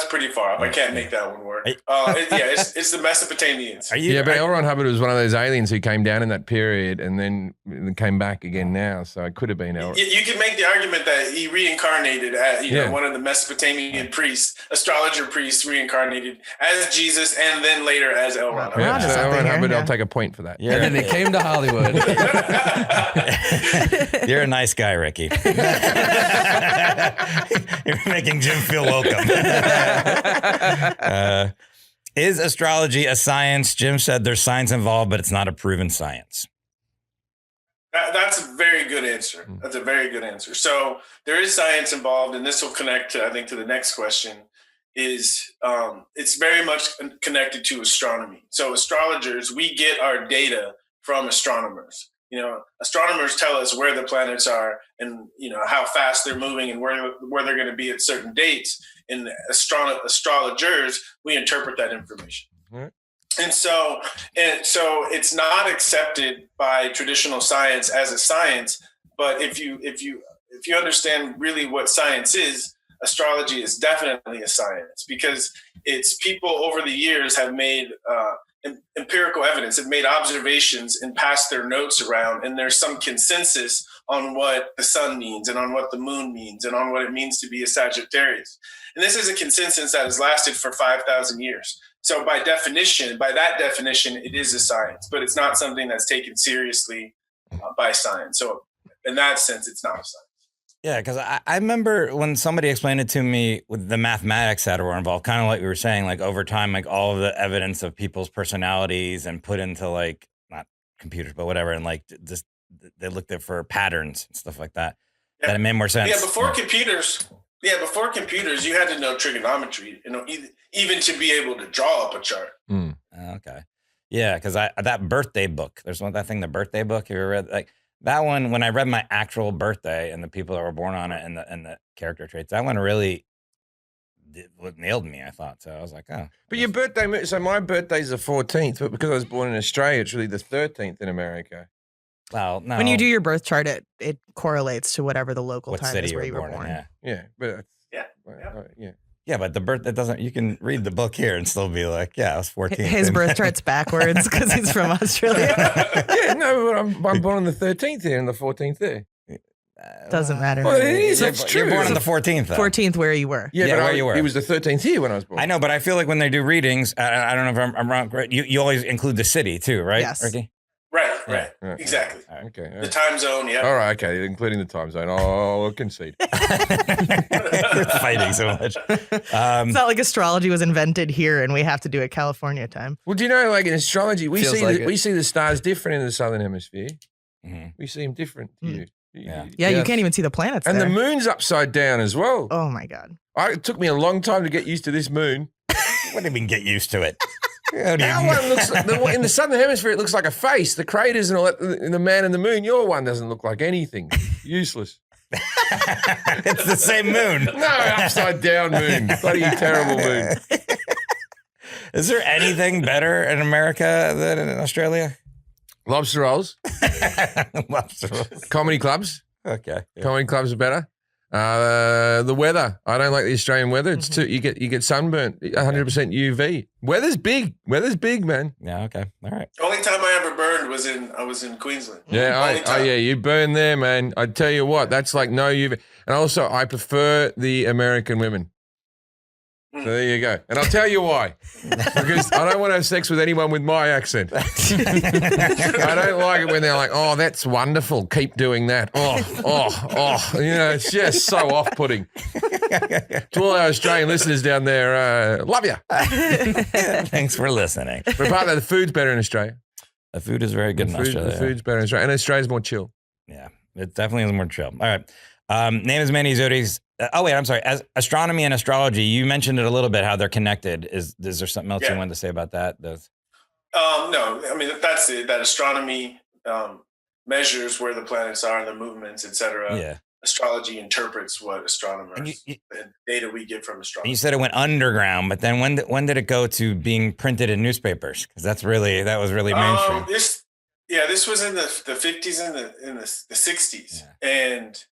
pretty far off. I can't make that one work. It's the Mesopotamians. But L. Ron Hubbard was one of those aliens who came down in that period and then came back again now. So it could have been L. You can make the argument that he reincarnated as one of the Mesopotamian priests, astrologer priests, reincarnated as Jesus and then later as L. Ron Hubbard. Yeah, so L. Ron Hubbard, I'll take a point for that. Yeah. And then he came to Hollywood. You're a nice guy, Ricky. You're making Jim feel welcome. Is astrology a science? Jim said there's science involved, but it's not a proven science. That's a very good answer. That's a very good answer. So there is science involved, and this will connect to, I think, to the next question. It's very much connected to astronomy. So astrologers, we get our data from astronomers. Astronomers tell us where the planets are and, how fast they're moving and where they're going to be at certain dates. And astrologers, we interpret that information. Right. And so it's not accepted by traditional science as a science. But if you understand really what science is, astrology is definitely a science, because it's people over the years have made empirical evidence, have made observations and passed their notes around, and there's some consensus on what the sun means and on what the moon means and on what it means to be a Sagittarius. And this is a consensus that has lasted for 5,000 years. So by that definition, it is a science, but it's not something that's taken seriously by science. So in that sense, it's not a science. Yeah, because I remember when somebody explained it to me with the mathematics that were involved, kind of like we were saying, like over time, like all of the evidence of people's personalities and put into like, not computers, but whatever. And like just they looked at for patterns and stuff like that. Yeah. That it made more sense. Yeah, before computers, you had to know trigonometry, even to be able to draw up a chart. Okay. Yeah, because that birthday book, there's that thing, the birthday book. Have you ever read like that one? When I read my actual birthday and the people that were born on it and the character traits, that one really nailed me, I thought. So I was like, oh. But your birthday, so my birthday's the 14th, but because I was born in Australia, it's really the 13th in America. Well, no. When you do your birth chart, it correlates to whatever the local what time city is where you were born. Yeah, but Yeah. Yeah, but the birth, that doesn't, you can read the book here and still be like, yeah, I was 14. His birth chart's backwards because he's from Australia. Yeah, no, but I'm born on the 13th here and the 14th there. Doesn't matter. Well, it is. It's true. You're born on the 14th, though. 14th where you were. Yeah, where you were. He was the 13th here when I was born. I know, but I feel like when they do readings, I don't know if I'm wrong. Right? You always include the city too, right, Yes. Ricky? Right. Yeah. Exactly. Okay. The time zone, yeah. All right, okay, including the time zone. I'll concede. You're fighting so much. It's not like astrology was invented here and we have to do it California time. Well, do you know, like in astrology, we Feels see like it. we see the stars different in the southern hemisphere. Mm-hmm. We see them different to you. Yeah. Yeah, you Yes. can't even see the planets And there. the moon's upside down as well. Oh my God. It took me a long time to get used to this moon. What do you mean get used to it? How do you Our one looks like, in the southern hemisphere, it looks like a face. The craters and all that, in the man and the moon. Your one doesn't look like anything. Useless. It's the same moon. No, upside down moon. Bloody terrible moon. Is there anything better in America than in Australia? Lobster rolls. Lobster rolls. Comedy clubs. Okay. Yeah. Comedy clubs are better. The weather. I don't like the Australian weather. It's too. You get sunburnt. 100% UV. Weather's big. Weather's big, man. Yeah. Okay. All right. The only time I ever burned was in Queensland. Yeah. Yeah. You burn there, man. I tell you what. That's like no UV. And also, I prefer the American women. So there you go. And I'll tell you why. Because I don't want to have sex with anyone with my accent. I don't like it when they're like, oh, that's wonderful. Keep doing that. Oh. You know, it's just so off-putting. To all our Australian listeners down there, love you. Thanks for listening. But apart of the food's better in Australia. The food is very good in Australia. The food's better in Australia. And Australia's more chill. Yeah, it definitely is more chill. All right. Name is Manny Zodi's. Oh, wait, I'm sorry. As astronomy and astrology, you mentioned it a little bit, how they're connected. Is there something else you wanted to say about that? No, I mean, that's it. That astronomy measures where the planets are and their movements, etc. Yeah. Astrology interprets what astronomers and data we get from astronomers. You said it went underground, but then when did it go to being printed in newspapers? Because that was really mainstream. This was in the 50s and the 60s. Yeah. And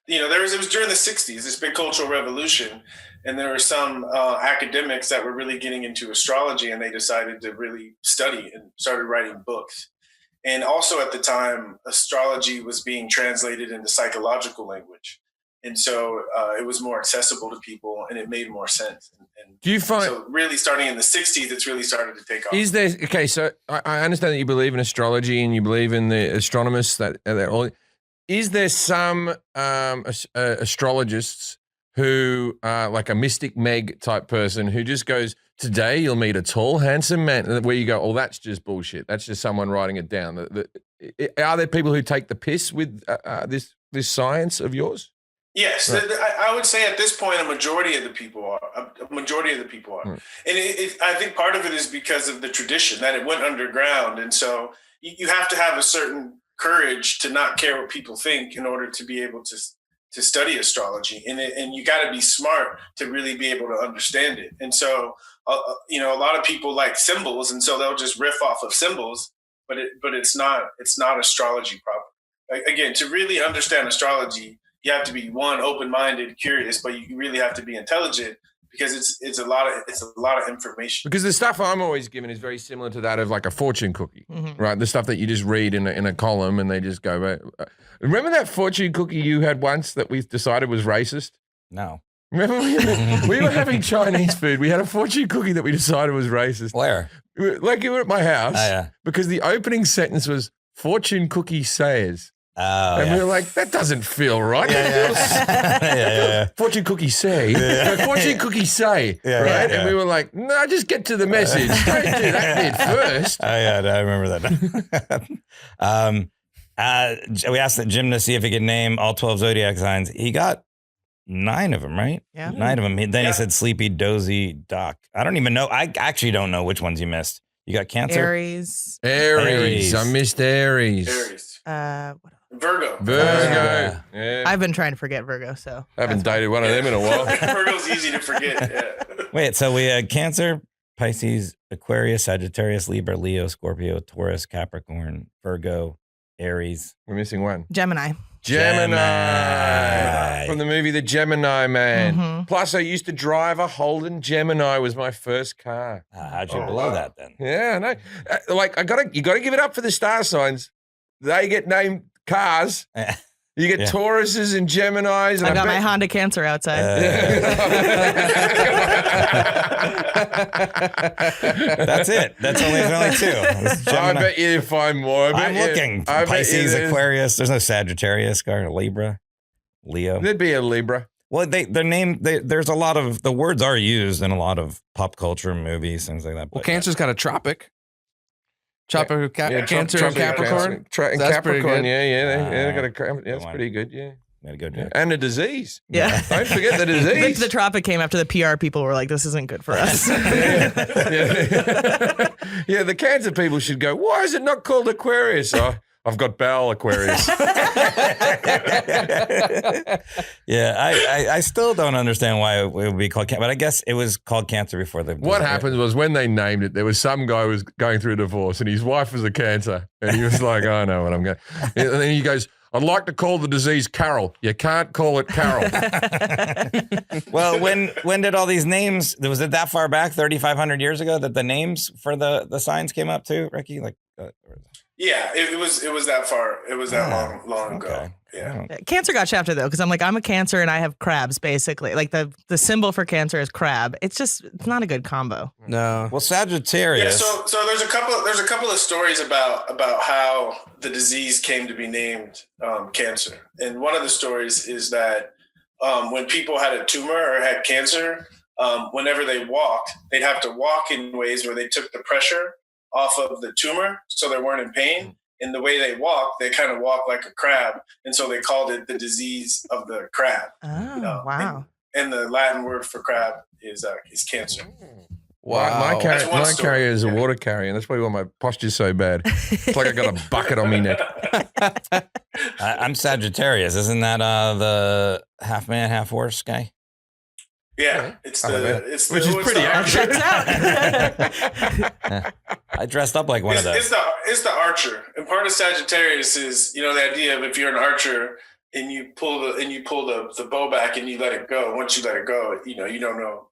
it was during the 60s, this big cultural revolution, and there were some academics that were really getting into astrology, and they decided to really study and started writing books. And also at the time, astrology was being translated into psychological language. And so it was more accessible to people, and it made more sense. And do you find so really starting in the 60s, it's really started to take off? Is there, okay, so I understand that you believe in astrology and you believe in the astronomers that all. Is there some astrologists who are like a Mystic Meg type person who just goes, today you'll meet a tall, handsome man, where you go, oh, that's just bullshit. That's just someone writing it down. Are there people who take the piss with this science of yours? Yes, right. I would say at this point, a majority of the people are. And I think part of it is because of the tradition that it went underground. And so you have to have a certain courage to not care what people think in order to be able to study astrology. And you got to be smart to really be able to understand it. And so, a lot of people like symbols, and so they'll just riff off of symbols, but it's not astrology proper. Again, to really understand astrology, you have to be open-minded, curious, but you really have to be intelligent because it's a lot of information. Because the stuff I'm always given is very similar to that of like a fortune cookie, right? The stuff that you just read in a column and they just go. Remember that fortune cookie you had once that we decided was racist? No. Remember we were having Chinese food. We had a fortune cookie that we decided was racist. Where? Like you were at my house. Oh, yeah. Because the opening sentence was fortune cookie says. Oh, and we were like, that doesn't feel right. Yeah. Fortune cookie say. No, fortune cookie say. Yeah, right? Yeah. And we were like, no, just get to the message. Don't do that bit first. Oh, yeah, I remember that. We asked Jim to see if he could name all 12 zodiac signs. He got 9 of them, right? Yeah. 9 of them. Then he said sleepy, dozy, doc. I don't even know. I actually don't know which ones you missed. You got Cancer? Aries. I missed Aries. Virgo. Yeah. I've been trying to forget Virgo, so I haven't dated one of them in a while. Virgo's easy to forget. Yeah. Wait, so we had Cancer, Pisces, Aquarius, Sagittarius, Libra, Leo, Scorpio, Taurus, Capricorn, Virgo, Aries. We're missing one. Gemini. From the movie The Gemini Man. Mm-hmm. Plus, I used to drive a Holden Gemini. Was my first car. How'd you blow that then? Yeah, no. You gotta give it up for the star signs. They get named cars. You get Tauruses and Geminis. And I got my Honda Cancer outside. That's it. There's only 2. I bet you find more. I'm looking. Pisces, Aquarius. There's no Sagittarius or Libra, Leo. There'd be a Libra. Well, there's a lot of, the words are used in a lot of pop culture, movies, things like that. Well, Cancer's got a tropic. Cancer and Capricorn. That's Capricorn, they got a. That's pretty good, yeah. And a disease. Yeah. Don't forget the disease. Vic the Tropic came after the PR people were like, this isn't good for us. Yeah, the Cancer people should go, why is it not called Aquarius? Oh, I've got bowel Aquarius. I still don't understand why it would be called Cancer, but I guess it was called Cancer before the. What happened was when they named it, there was some guy who was going through a divorce and his wife was a Cancer. And he was like, I know what I'm going. And then he goes, I'd like to call the disease Carol. You can't call it Carol. Well, when did all these names, was it that far back, 3,500 years ago, that the names for the signs came up too, Ricky? Yeah, it was that far. It was that long ago. Yeah. Cancer got shafted though, because I'm like, I'm a Cancer and I have crabs basically. Like the symbol for Cancer is crab. It's not a good combo. No. Well, Sagittarius. Yeah, so there's a couple of stories about how the disease came to be named cancer. And one of the stories is that when people had a tumor or had cancer, whenever they walked, they'd have to walk in ways where they took the pressure off of the tumor so they weren't in pain. And the way they walk, they kind of walk like a crab. And so they called it the disease of the crab. Oh, wow. And the Latin word for crab is cancer. Wow. My carrier is a Yeah. water carrier, and that's probably why my posture's so bad. It's like I got a bucket on me neck. I'm Sagittarius. Isn't that the half man, half horse guy? Yeah, Which is pretty Checks accurate. out. I dressed up like one of those. It's the archer, and part of Sagittarius is the idea of if you're an archer and you pull the bow back and you let it go. Once you let it go, you don't know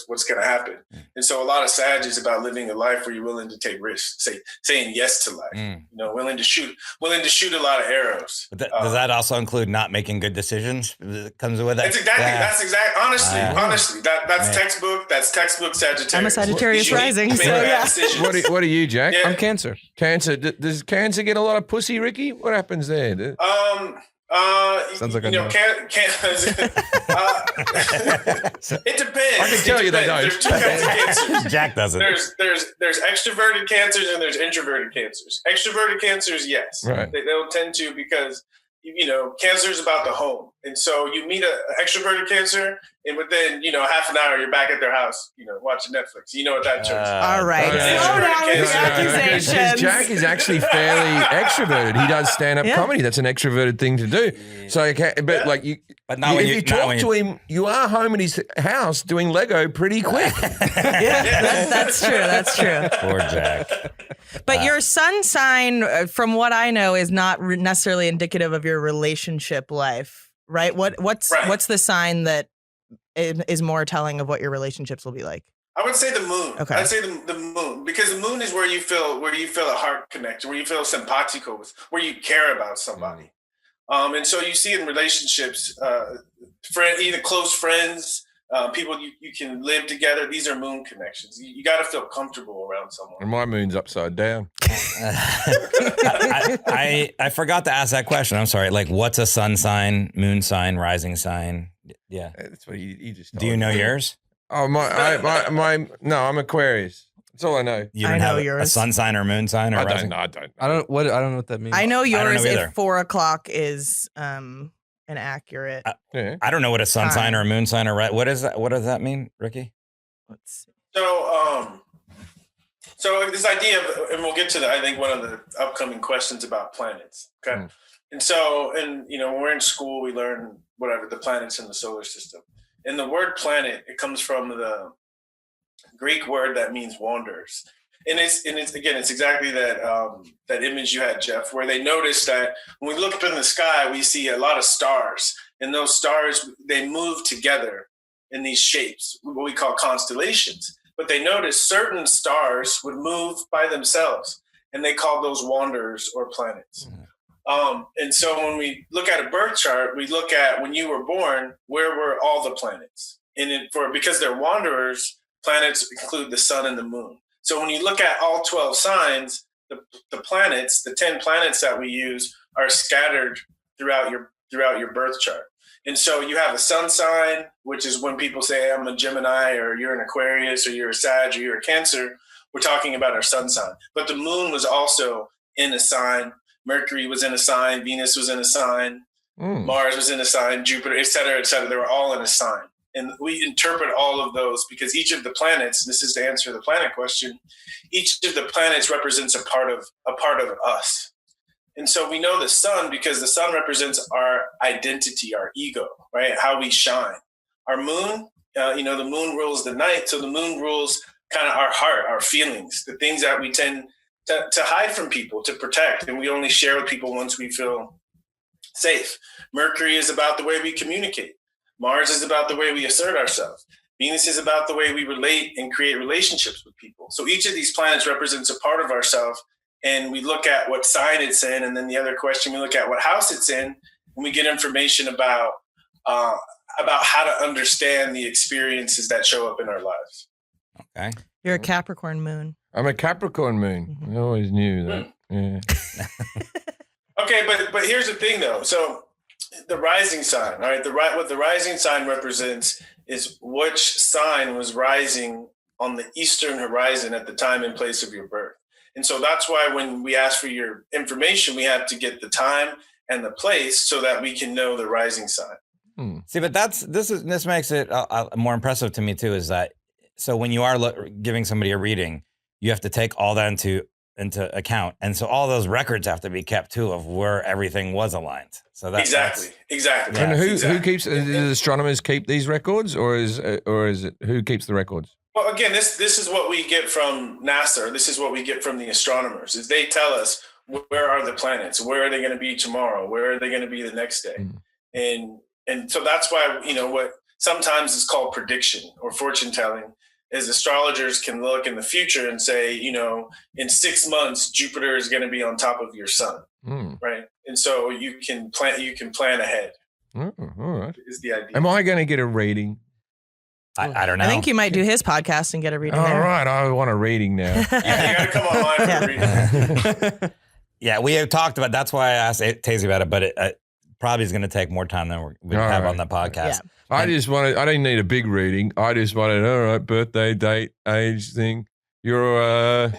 what's going to happen. And so a lot of Sag is about living a life where you're willing to take risks, saying yes to life. Willing to shoot a lot of arrows. But does that also include not making good decisions? That comes with that. That's exactly. Honestly, that's textbook. That's textbook Sagittarius. I'm a Sagittarius rising, so yeah. What are you, Jack? Yeah. I'm Cancer. Cancer. Does Cancer get a lot of pussy, Ricky? What happens there? Sounds like a no. it depends. I can tell you they don't. There's two kinds of cancers. Jack doesn't. There's extroverted cancers and there's introverted cancers. Extroverted cancers, yes, right. They'll tend to because cancer is about the home, and so you meet an extroverted Cancer, and within half an hour you're back at their house, watching Netflix. You know what that turns. All right, slow down with the accusations. Because Jack is actually fairly extroverted. He does stand-up comedy. That's an extroverted thing to do. So, if you talk to him, you are home at his house doing Lego pretty quick. That's true. That's true. Poor Jack. But your sun sign, from what I know, is not necessarily indicative of your relationship life, right? What's the sign that is more telling of what your relationships will be like? I would say the moon. Okay. I'd say the moon, because the moon is where you feel a heart connection, where you feel simpatico with, where you care about somebody. And so you see in relationships, either close friends, people you can live together. These are moon connections. You got to feel comfortable around someone. And my moon's upside down. I forgot to ask that question. I'm sorry. Like, what's a sun sign, moon sign, rising sign? Yeah. That's what you just. Do you know yours? Oh no, I'm Aquarius. That's all I know. You don't I know have yours. a sun sign or moon sign or I rising? don't. I don't know what that means. I know yours either. if 4 o'clock is an accurate. I don't know what a sun sign or a moon sign or what is that? What does that mean, Ricky? Let's see. So this idea of, and we'll get to I think one of the upcoming questions about planets. Okay. And so, when we're in school, we learn the planets in the solar system. And the word planet, it comes from the Greek word that means wanderers. And it's exactly that image you had, Jeff, where they noticed that when we look up in the sky, we see a lot of stars, and those stars, they move together in these shapes, what we call constellations. But they noticed certain stars would move by themselves, and they called those wanderers or planets. And so when we look at a birth chart, we look at when you were born, where were all the planets? And because they're wanderers, planets include the sun and the moon. So when you look at all 12 signs, the planets, the 10 planets that we use, are scattered throughout your birth chart. And so you have a sun sign, which is when people say, I'm a Gemini, or you're an Aquarius, or you're a Sag, or you're a Cancer. We're talking about our sun sign. But the moon was also in a sign. Mercury was in a sign. Venus was in a sign. Mars was in a sign. Jupiter, et cetera, et cetera. They were all in a sign. And we interpret all of those because each of the planets, and this is to answer the planet question, each of the planets represents a part of us. And so we know the sun because the sun represents our identity, our ego, right? How we shine. Our moon, the moon rules the night. So the moon rules kind of our heart, our feelings, the things that we tend to hide from people, to protect. And we only share with people once we feel safe. Mercury is about the way we communicate. Mars is about the way we assert ourselves. Venus is about the way we relate and create relationships with people. So each of these planets represents a part of ourselves, and we look at what sign it's in, and then the other question, we look at what house it's in, and we get information about how to understand the experiences that show up in our lives. Okay. You're a Capricorn moon. I'm a Capricorn moon. I always knew that. Yeah. Okay, but here's the thing, though. So the rising sign, all right, what the rising sign represents is which sign was rising on the eastern horizon at the time and place of your birth. And so that's why when we ask for your information, we have to get the time and the place so that we can know the rising sign. See, but this makes it more impressive to me too. Is that so when you are giving somebody a reading, you have to take all that into account, and so all those records have to be kept too of where everything was aligned. So that's exactly. And who keeps? Do astronomers keep these records, or is it who keeps the records? Well, again, this is what we get from NASA. This is what we get from the astronomers. Is they tell us where are the planets, where are they going to be tomorrow, where are they going to be the next day, and so that's why what sometimes is called prediction or fortune telling. Is astrologers can look in the future and say, in 6 months, Jupiter is going to be on top of your sun, right? And so you can plan ahead. All right. Is the idea. Am I going to get a reading? I don't know. I think you might do his podcast and get a reading. All right, I want a reading now. Yeah, you got to come online for a reading. Yeah, we have talked about. That's why I asked Tazy about it, but it probably is going to take more time than we have on the podcast. Yeah. I didn't need a big reading. I just wanted, all right, birthday, date, age thing. You're a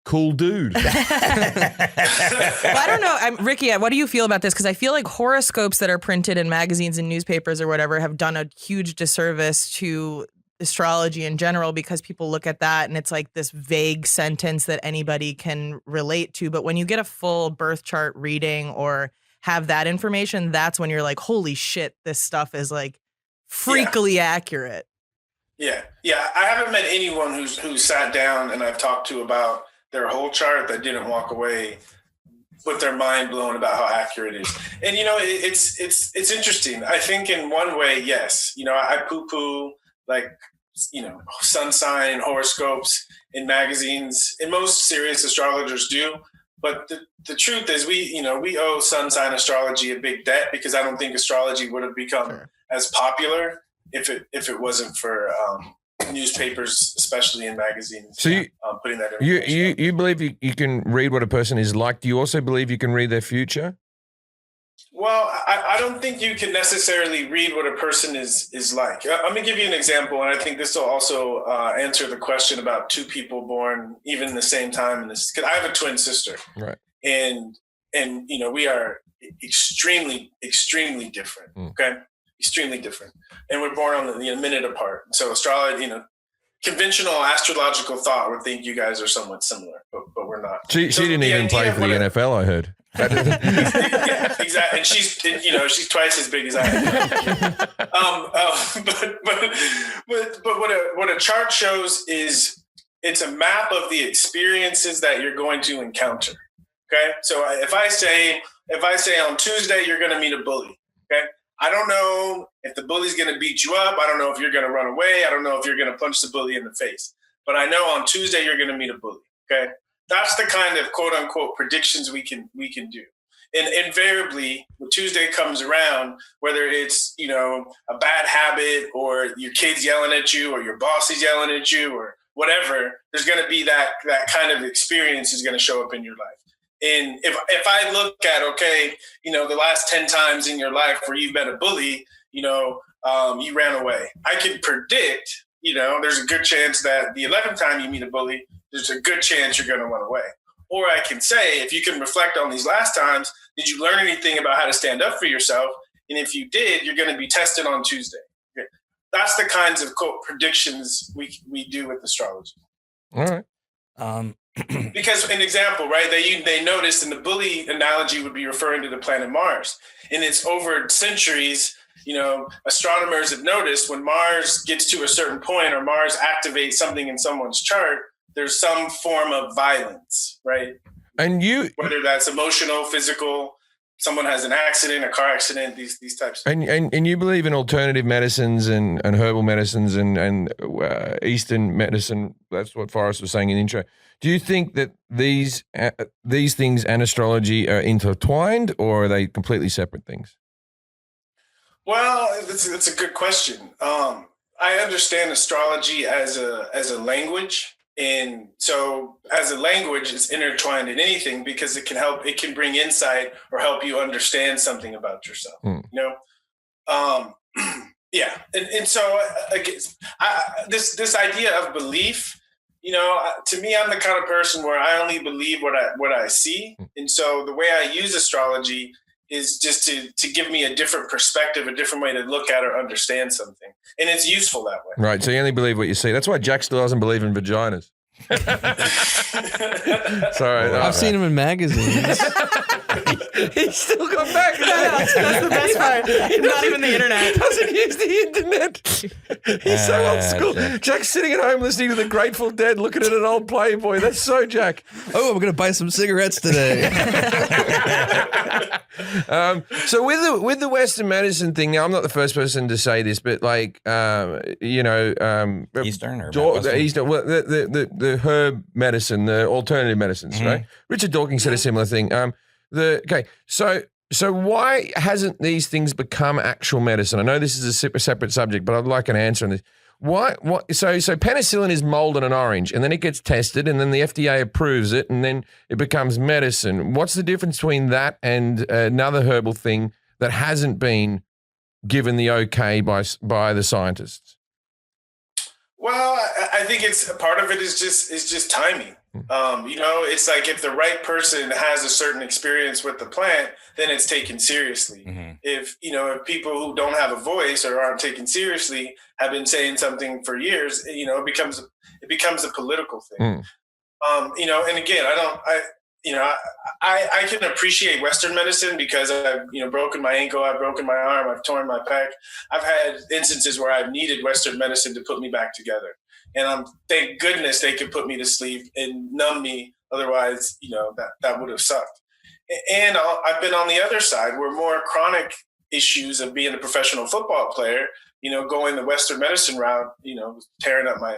cool dude. Well, I don't know. Ricky, what do you feel about this? Because I feel like horoscopes that are printed in magazines and newspapers or whatever have done a huge disservice to astrology in general, because people look at that and it's like this vague sentence that anybody can relate to. But when you get a full birth chart reading or have that information, that's when you're like, holy shit, this stuff is like freakily accurate. Yeah. I haven't met anyone who's sat down and I've talked to about their whole chart that didn't walk away with their mind blown about how accurate it is. And it's interesting. I think in one way, yes. I poo-poo sun sign and horoscopes in magazines, and most serious astrologers do. But the truth is, we owe sun sign astrology a big debt, because I don't think astrology would have become as popular if it wasn't for newspapers, especially in magazines. So putting that in. You believe you can read what a person is like? Do you also believe you can read their future? Well, I don't think you can necessarily read what a person is like. Let me give you an example, and I think this will also answer the question about two people born even the same time. Because I have a twin sister, right? And we are extremely, extremely different. Okay, extremely different, and we're born on a minute apart. So astrology, conventional astrological thought would think you guys are somewhat similar, but we're not. She didn't even play for the NFL, I heard. Yeah, exactly. And she's twice as big as I am. But what a chart shows is it's a map of the experiences that you're going to encounter. Okay, so if I say on Tuesday you're going to meet a bully. Okay, I don't know if the bully's going to beat you up. I don't know if you're going to run away. I don't know if you're going to punch the bully in the face. But I know on Tuesday you're going to meet a bully. Okay. That's the kind of quote unquote predictions we can do. And invariably when Tuesday comes around, whether it's, a bad habit or your kid's yelling at you or your boss is yelling at you or whatever, there's going to be that kind of experience is going to show up in your life. And if I look at, the last 10 times in your life where you've met a bully, you ran away. I can predict, there's a good chance that the 11th time you meet a bully, there's a good chance you're going to run away. Or I can say, if you can reflect on these last times, did you learn anything about how to stand up for yourself? And if you did, you're going to be tested on Tuesday. Okay. That's the kinds of quote predictions we do with astrology. All right. Because an example, right? They noticed, and the bully analogy would be referring to the planet Mars. And it's over centuries, astronomers have noticed when Mars gets to a certain point or Mars activates something in someone's chart, there's some form of violence, right? And whether that's emotional, physical, someone has an accident, a car accident, these types. And you believe in alternative medicines and herbal medicines and Eastern medicine. That's what Forrest was saying in the intro. Do you think that these things and astrology are intertwined, or are they completely separate things? Well, that's a good question. I understand astrology as a language. And so as a language, it's intertwined in anything because it can bring insight or help you understand something about yourself, you know? Yeah. And so this idea of belief, you know, to me, I'm the kind of person where I only believe what I see. And so the way I use astrology is just to give me a different perspective, a different way to look at or understand something. And it's useful that way. Right. So you only believe what you see. That's why Jack still doesn't believe in vaginas. Sorry. I've seen him in magazines. He's still got back. That's the best part. Not even the internet. He doesn't use the internet. He's so old school. Jack's sitting at home listening to the Grateful Dead, looking at an old Playboy. That's so Jack. Oh, I'm going to buy some cigarettes today. So with the Western medicine thing, now I'm not the first person to say this, but like you know, Eastern or Eastern, well, the herb medicine, the alternative medicines, right? Richard Dawkins said a similar thing. So why hasn't these things become actual medicine? I know this is a separate subject, but I'd like an answer on this. Why? So penicillin is mold in an orange, and then it gets tested, and then the FDA approves it, and then it becomes medicine. What's the difference between that and another herbal thing that hasn't been given the okay by the scientists? Well, I think it's part of it is just timing. You know, it's like if the right person has a certain experience with the plant, then it's taken seriously. If people who don't have a voice or aren't taken seriously have been saying something for years, you know, it becomes a political thing. You know, and again, I can appreciate Western medicine because I've, broken my ankle, I've broken my arm, I've torn my pec. I've had instances where I've needed Western medicine to put me back together. And thank goodness they could put me to sleep and numb me. Otherwise, that would have sucked. And I've been on the other side where more chronic issues of being a professional football player, going the Western medicine route, tearing up my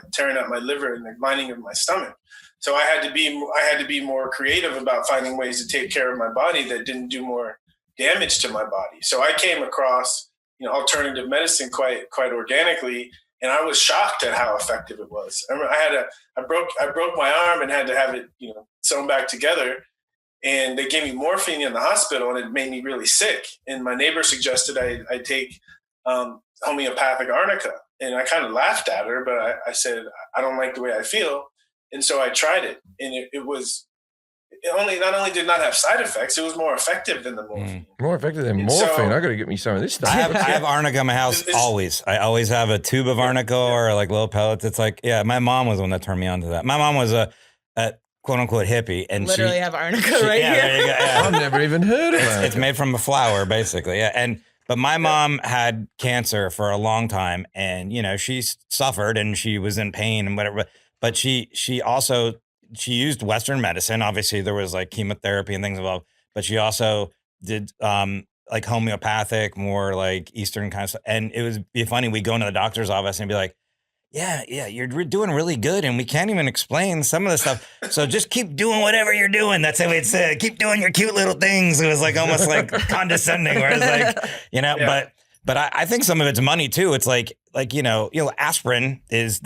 liver and the lining of my stomach. So I had to be more creative about finding ways to take care of my body that didn't do more damage to my body. So I came across, alternative medicine quite organically, and I was shocked at how effective it was. I remember I broke my arm and had to have it, sewn back together, and they gave me morphine in the hospital, and it made me really sick. And my neighbor suggested I take homeopathic arnica, and I kind of laughed at her, but I said I don't like the way I feel. And so I tried it, and it not only did not have side effects, it was more effective than the morphine. More effective than morphine. So, I got to get me some of this stuff. I have arnica in my house always. I always have a tube of arnica or like little pellets. It's like, my mom was the one that turned me on to that. My mom was a quote unquote hippie, and literally have arnica right here. There you go, yeah. I've never even heard of it. It's made from a flower, basically. Yeah, but my mom had cancer for a long time, and she suffered and she was in pain and whatever. But she used Western medicine. Obviously, there was like chemotherapy and things involved. But she also did like homeopathic, more like Eastern kind of stuff. And it would be funny. We'd go into the doctor's office and be like, yeah, you're doing really good, and we can't even explain some of the stuff. So just keep doing whatever you're doing. That's how we'd say, keep doing your cute little things. It was like almost like condescending, where it's like, But I think some of it's money too. It's like aspirin is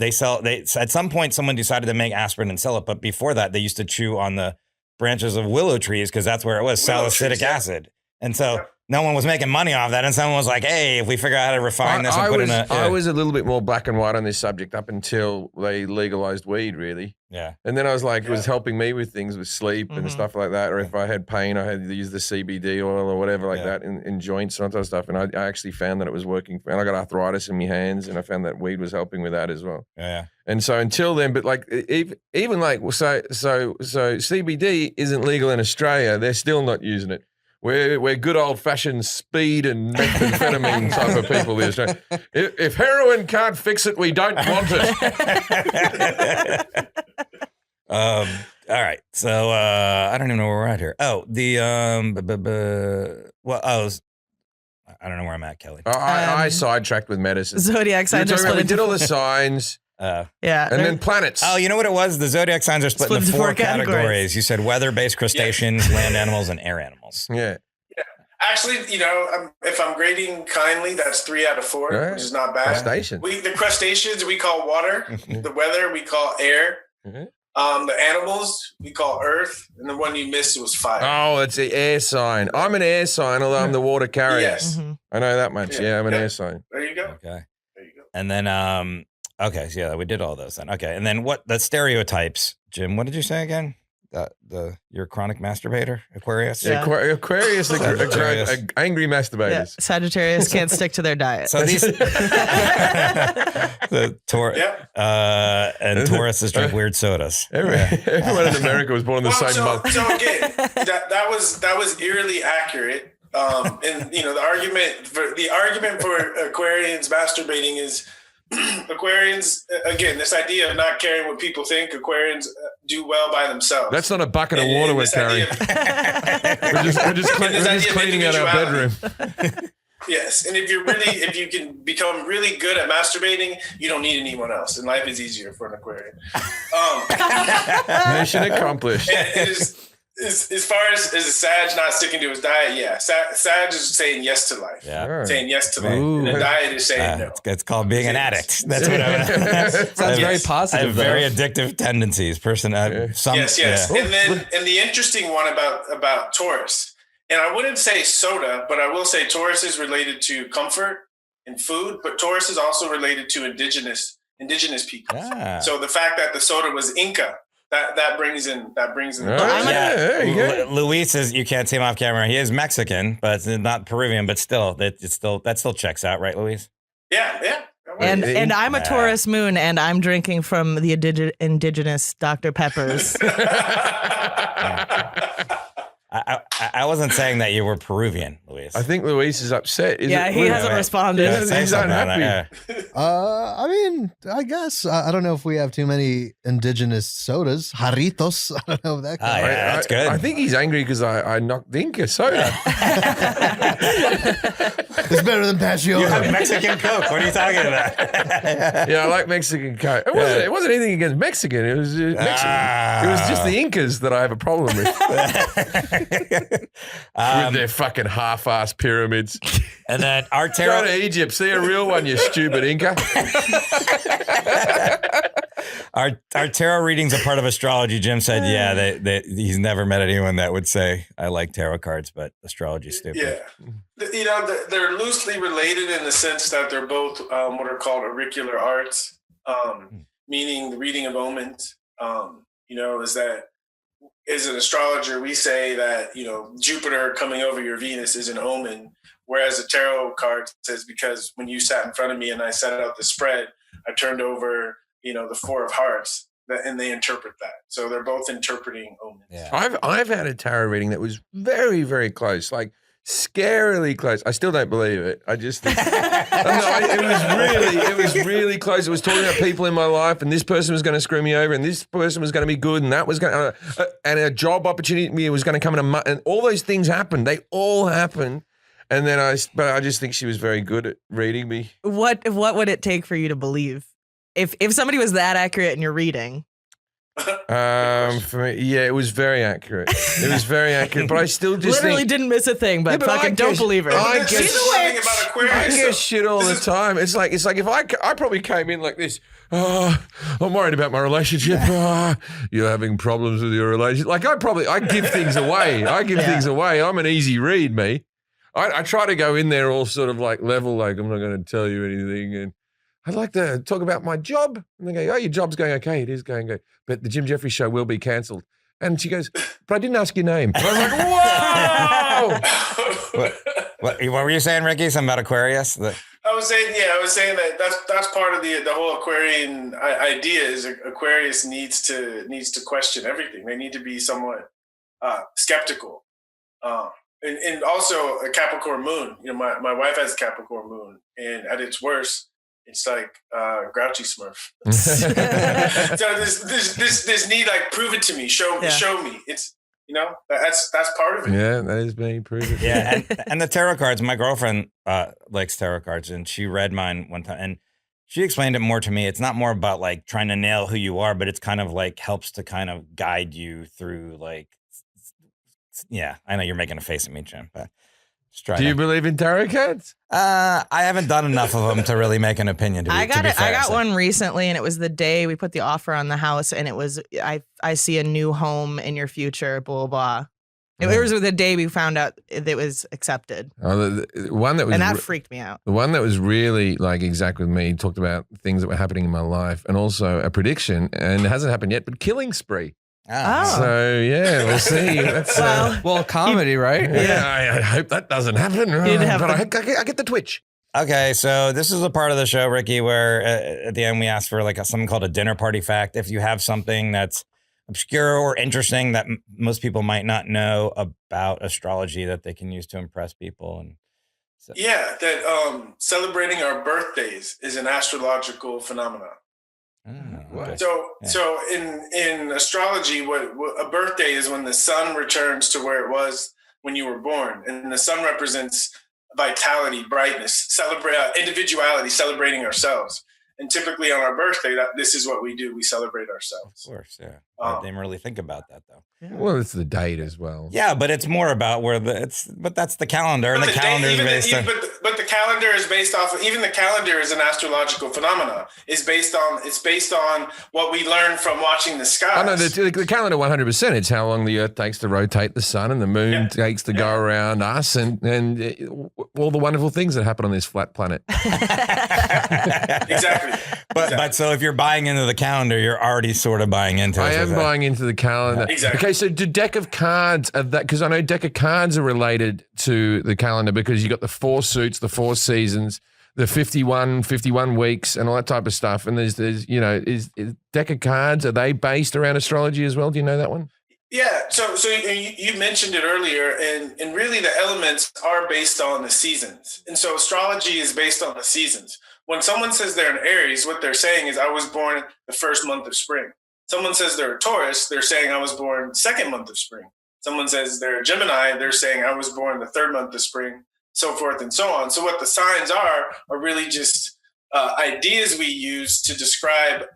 at some point someone decided to make aspirin and sell it, but before that they used to chew on the branches of willow trees because that's where it was salicylic acid, and so no one was making money off that. And someone was like, "Hey, if we figure out how to refine this and put in a..." I was a little bit more black and white on this subject up until they legalized weed, really. Yeah. And then I was like, it was helping me with things with sleep and stuff like that. Or if I had pain, I had to use the CBD oil or whatever like that in joints and all that stuff. And I actually found that it was working. And I got arthritis in my hands, and I found that weed was helping with that as well. Yeah. And so until then, but like even like so CBD isn't legal in Australia. They're still not using it. We're good old fashioned speed and methamphetamine type of people. If heroin can't fix it, we don't want it. All right. So I don't even know where we're at here. Oh, the I don't know where I'm at, Kelly. I sidetracked with medicine. Zodiac signs are split we into did all the signs. yeah, and then planets. Oh, you know what it was? The zodiac signs are split into four categories. You said weather-based crustaceans, land animals, and air animals. Yeah. Actually, if I'm grading kindly, that's 3 out of 4, which is not bad. Crustaceans. The crustaceans we call water. The weather we call air. The animals we call earth, and the one you missed was fire. Oh, it's the air sign. I'm an air sign, although I'm the water carrier. Yes, I know that much. Yeah, I'm an air sign. There you go. Okay. There you go. And then okay, so yeah, we did all those then. Okay, and then what the stereotypes, Jim? What did you say again? You're a chronic masturbator, Aquarius. Yeah, Aquarius, angry masturbators. Yeah. Sagittarius can't stick to their diet. So these and Taurus drink weird sodas. Everyone in America was born in the same month. So again, that was eerily accurate. And the argument for Aquarians masturbating is Aquarians, again, this idea of not caring what people think. Aquarians do well by themselves. That's not a bucket of water we're carrying. We're just cleaning out our bedroom. Yes, and if you can become really good at masturbating, you don't need anyone else, and life is easier for an Aquarian. Mission accomplished. As far as a Sag not sticking to his diet, yeah, Sag is saying yes to life. Yeah, saying yes to life. And the diet is saying no. It's called being an addict. That's what I sounds very positive. I have very addictive tendencies. Yes. Yeah. And the interesting one about Taurus, and I wouldn't say soda, but I will say Taurus is related to comfort and food, but Taurus is also related to indigenous people. Yeah. So the fact that the soda was Inca. That brings in. Luis is, you can't see him off camera. He is Mexican, but it's not Peruvian. But still, that still checks out, right, Luis? Yeah. And I'm a Taurus moon, and I'm drinking from the indigenous Dr. Peppers. I wasn't saying that you were Peruvian, Luis. I think Luis is upset. He hasn't responded. He's unhappy. I mean, I guess I don't know if we have too many indigenous sodas. Jarritos. I don't know if that counts. That's good. I think he's angry because I knocked the Inca soda. It's better than Passion. You have Mexican Coke. What are you talking about? Yeah, I like Mexican Coke. It wasn't anything against Mexican. It was Mexican. It was just the Incas that I have a problem with. With their fucking half-ass pyramids. And then our tarot. Go to Egypt, see a real one, you stupid Inca. Our tarot readings are part of astrology. Jim said, he's never met anyone that would say, I like tarot cards, but astrology's stupid. Yeah. They're loosely related in the sense that they're both what are called auricular arts, meaning the reading of omens. Is that as an astrologer, we say that, Jupiter coming over your Venus is an omen, whereas a tarot card says, because when you sat in front of me and I set out the spread, I turned over, the 4 of hearts, and they interpret that. So they're both interpreting omens. Yeah. I've had a tarot reading that was very, very close, like scarily close. I still don't believe it. I just think it was really close. It was talking about people in my life, and this person was going to screw me over, and this person was going to be good, and that was going to, and a job opportunity was going to come in and all those things happened. They all happened. And then I just think she was very good at reading me. What would it take for you to believe? If somebody was that accurate in your reading? For me, it was very accurate. It was very accurate, but I still just literally didn't miss a thing. But fucking don't believe her. I get shit all the time. It's like if I probably came in like this. I'm worried about my relationship. You're having problems with your relationship. Like I give things away. Things away. I'm an easy read, me. I try to go in there all sort of like level, like I'm not going to tell you anything, and I'd like to talk about my job. And they go, oh, your job's going okay. It is going good. But the Jim Jefferies Show will be cancelled. And she goes, but I didn't ask your name. And I was like, whoa! What were you saying, Ricky? Something about Aquarius? I was saying that that's part of the whole Aquarian idea is Aquarius needs to question everything. They need to be somewhat skeptical. And also a Capricorn moon. My wife has a Capricorn moon, and at its worst, It's like Grouchy Smurf. So this need, like, prove it to me, show me. It's, you know, that's part of it. Yeah, that is being proven. Yeah, and the tarot cards. My girlfriend likes tarot cards, and she read mine one time, and she explained it more to me. It's not more about like trying to nail who you are, but it's kind of like helps to kind of guide you through, like, yeah. I know you're making a face at me, Jim, but just try. Do you believe in tarot cards? I haven't done enough of them to really make an opinion. I got one recently, and it was the day we put the offer on the house, and it was I see a new home in your future, blah blah. It was the day we found out it was accepted. Oh, the one that was, and that freaked me out. The one that was really like exact with me talked about things that were happening in my life, and also a prediction, and it hasn't happened yet, but killing spree. Oh. So yeah, we'll see. That's, well, comedy, right? Yeah, I hope that doesn't happen. But I get the twitch. Okay, so this is a part of the show, Ricky, where at the end we ask for like something called a dinner party fact. If you have something that's obscure or interesting that most people might not know about astrology that they can use to impress people, and so. Yeah, that celebrating our birthdays is an astrological phenomenon. Okay. So in astrology, what a birthday is when the sun returns to where it was when you were born, and the sun represents vitality, brightness, individuality, celebrating ourselves. And typically on our birthday, this is what we do. We celebrate ourselves. Of course, yeah. I didn't really think about that, though. Yeah. Well, it's the date as well. Yeah, but it's more about but that's the calendar, and the calendar is based on. But the calendar is based off of, even the calendar is an astrological phenomenon. It's based on what we learn from watching the skies. Oh, no, the calendar 100%. It's how long the Earth takes to rotate the sun, and the moon takes to go around us, and all the wonderful things that happen on this flat planet. Exactly. But so if you're buying into the calendar, you're already sort of buying into it. I am buying into the calendar. Exactly. Okay, so do deck of cards of that, because I know deck of cards are related to the calendar, because you got the 4 suits, the 4 seasons, the 51 weeks, and all that type of stuff. And there's is deck of cards, are they based around astrology as well? Do you know that one? Yeah, so you mentioned it earlier, and really the elements are based on the seasons. And so astrology is based on the seasons. When someone says they're an Aries, what they're saying is, I was born the first month of spring. Someone says they're a Taurus, they're saying I was born second month of spring. Someone says they're a Gemini, they're saying I was born the third month of spring, so forth and so on. So what the signs are really just ideas we use to describe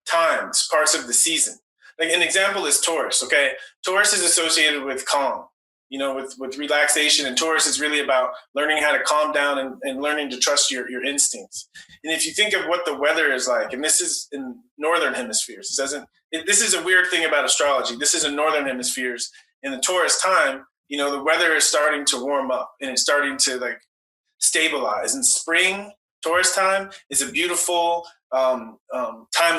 times, parts of the season. Like an example is Taurus, okay? Taurus is associated with calm, with relaxation, and Taurus is really about learning how to calm down and learning to trust your instincts. And if you think of what the weather is like, and this is in northern hemispheres, this is a weird thing about astrology. This is in northern hemispheres. In the Taurus time, the weather is starting to warm up and it's starting to like stabilize. And spring, Taurus time, is a beautiful time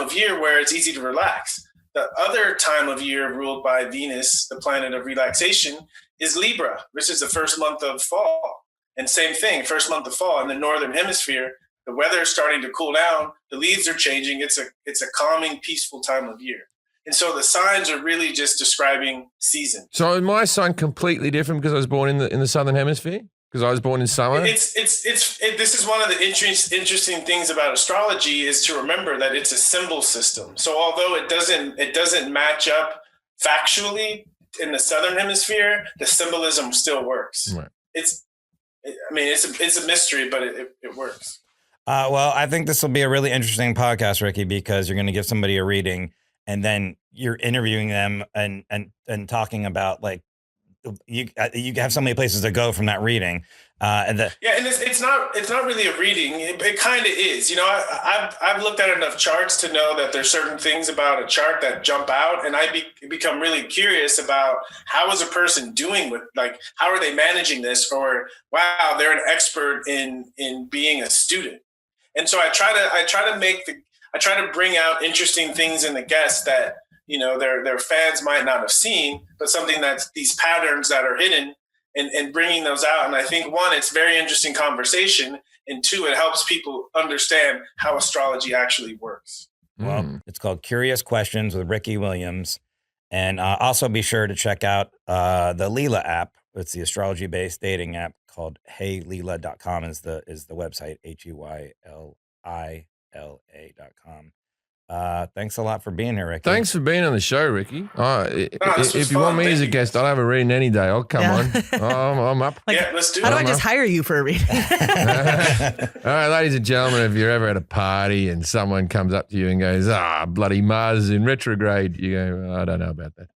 of year where it's easy to relax. The other time of year ruled by Venus, the planet of relaxation, is Libra, which is the first month of fall. And same thing, first month of fall in the northern hemisphere, the weather is starting to cool down, the leaves are changing. It's a calming, peaceful time of year. And so the signs are really just describing season. So is my sign completely different because I was born in the southern hemisphere? Because I was born in summer? This is one of the interesting things about astrology, is to remember that it's a symbol system. So although it doesn't match up factually in the southern hemisphere, the symbolism still works. Right. It's a mystery, but it works. Well, I think this will be a really interesting podcast, Ricky, because you're going to give somebody a reading, and then you're interviewing them and talking about, like, you have so many places to go from that reading. It's not really a reading. It kind of is. I've looked at enough charts to know that there's certain things about a chart that jump out, and I become really curious about how is a person doing with, like, how are they managing this, or wow, they're an expert in being a student. And so I try to bring out interesting things in the guests that their fans might not have seen, but something that's these patterns that are hidden, and bringing those out. And I think, one, it's very interesting conversation, and 2, it helps people understand how astrology actually works. Well, it's called Curious Questions with Ricky Williams. And also be sure to check out the Leela app. It's the astrology-based dating app called HeyLeela.com is the website, HEYL Thanks a lot for being here, Ricky. Thanks for being on the show, Ricky. If you fun. want me Thank as a you, guest, guys. I'll have a reading any day. I'll come on. I'm up. Yeah, let's do How do it. I just hire you for a reading? All right, ladies and gentlemen, if you're ever at a party and someone comes up to you and goes, bloody Mars in retrograde, you go, I don't know about that.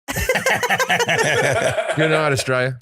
Good night, Australia.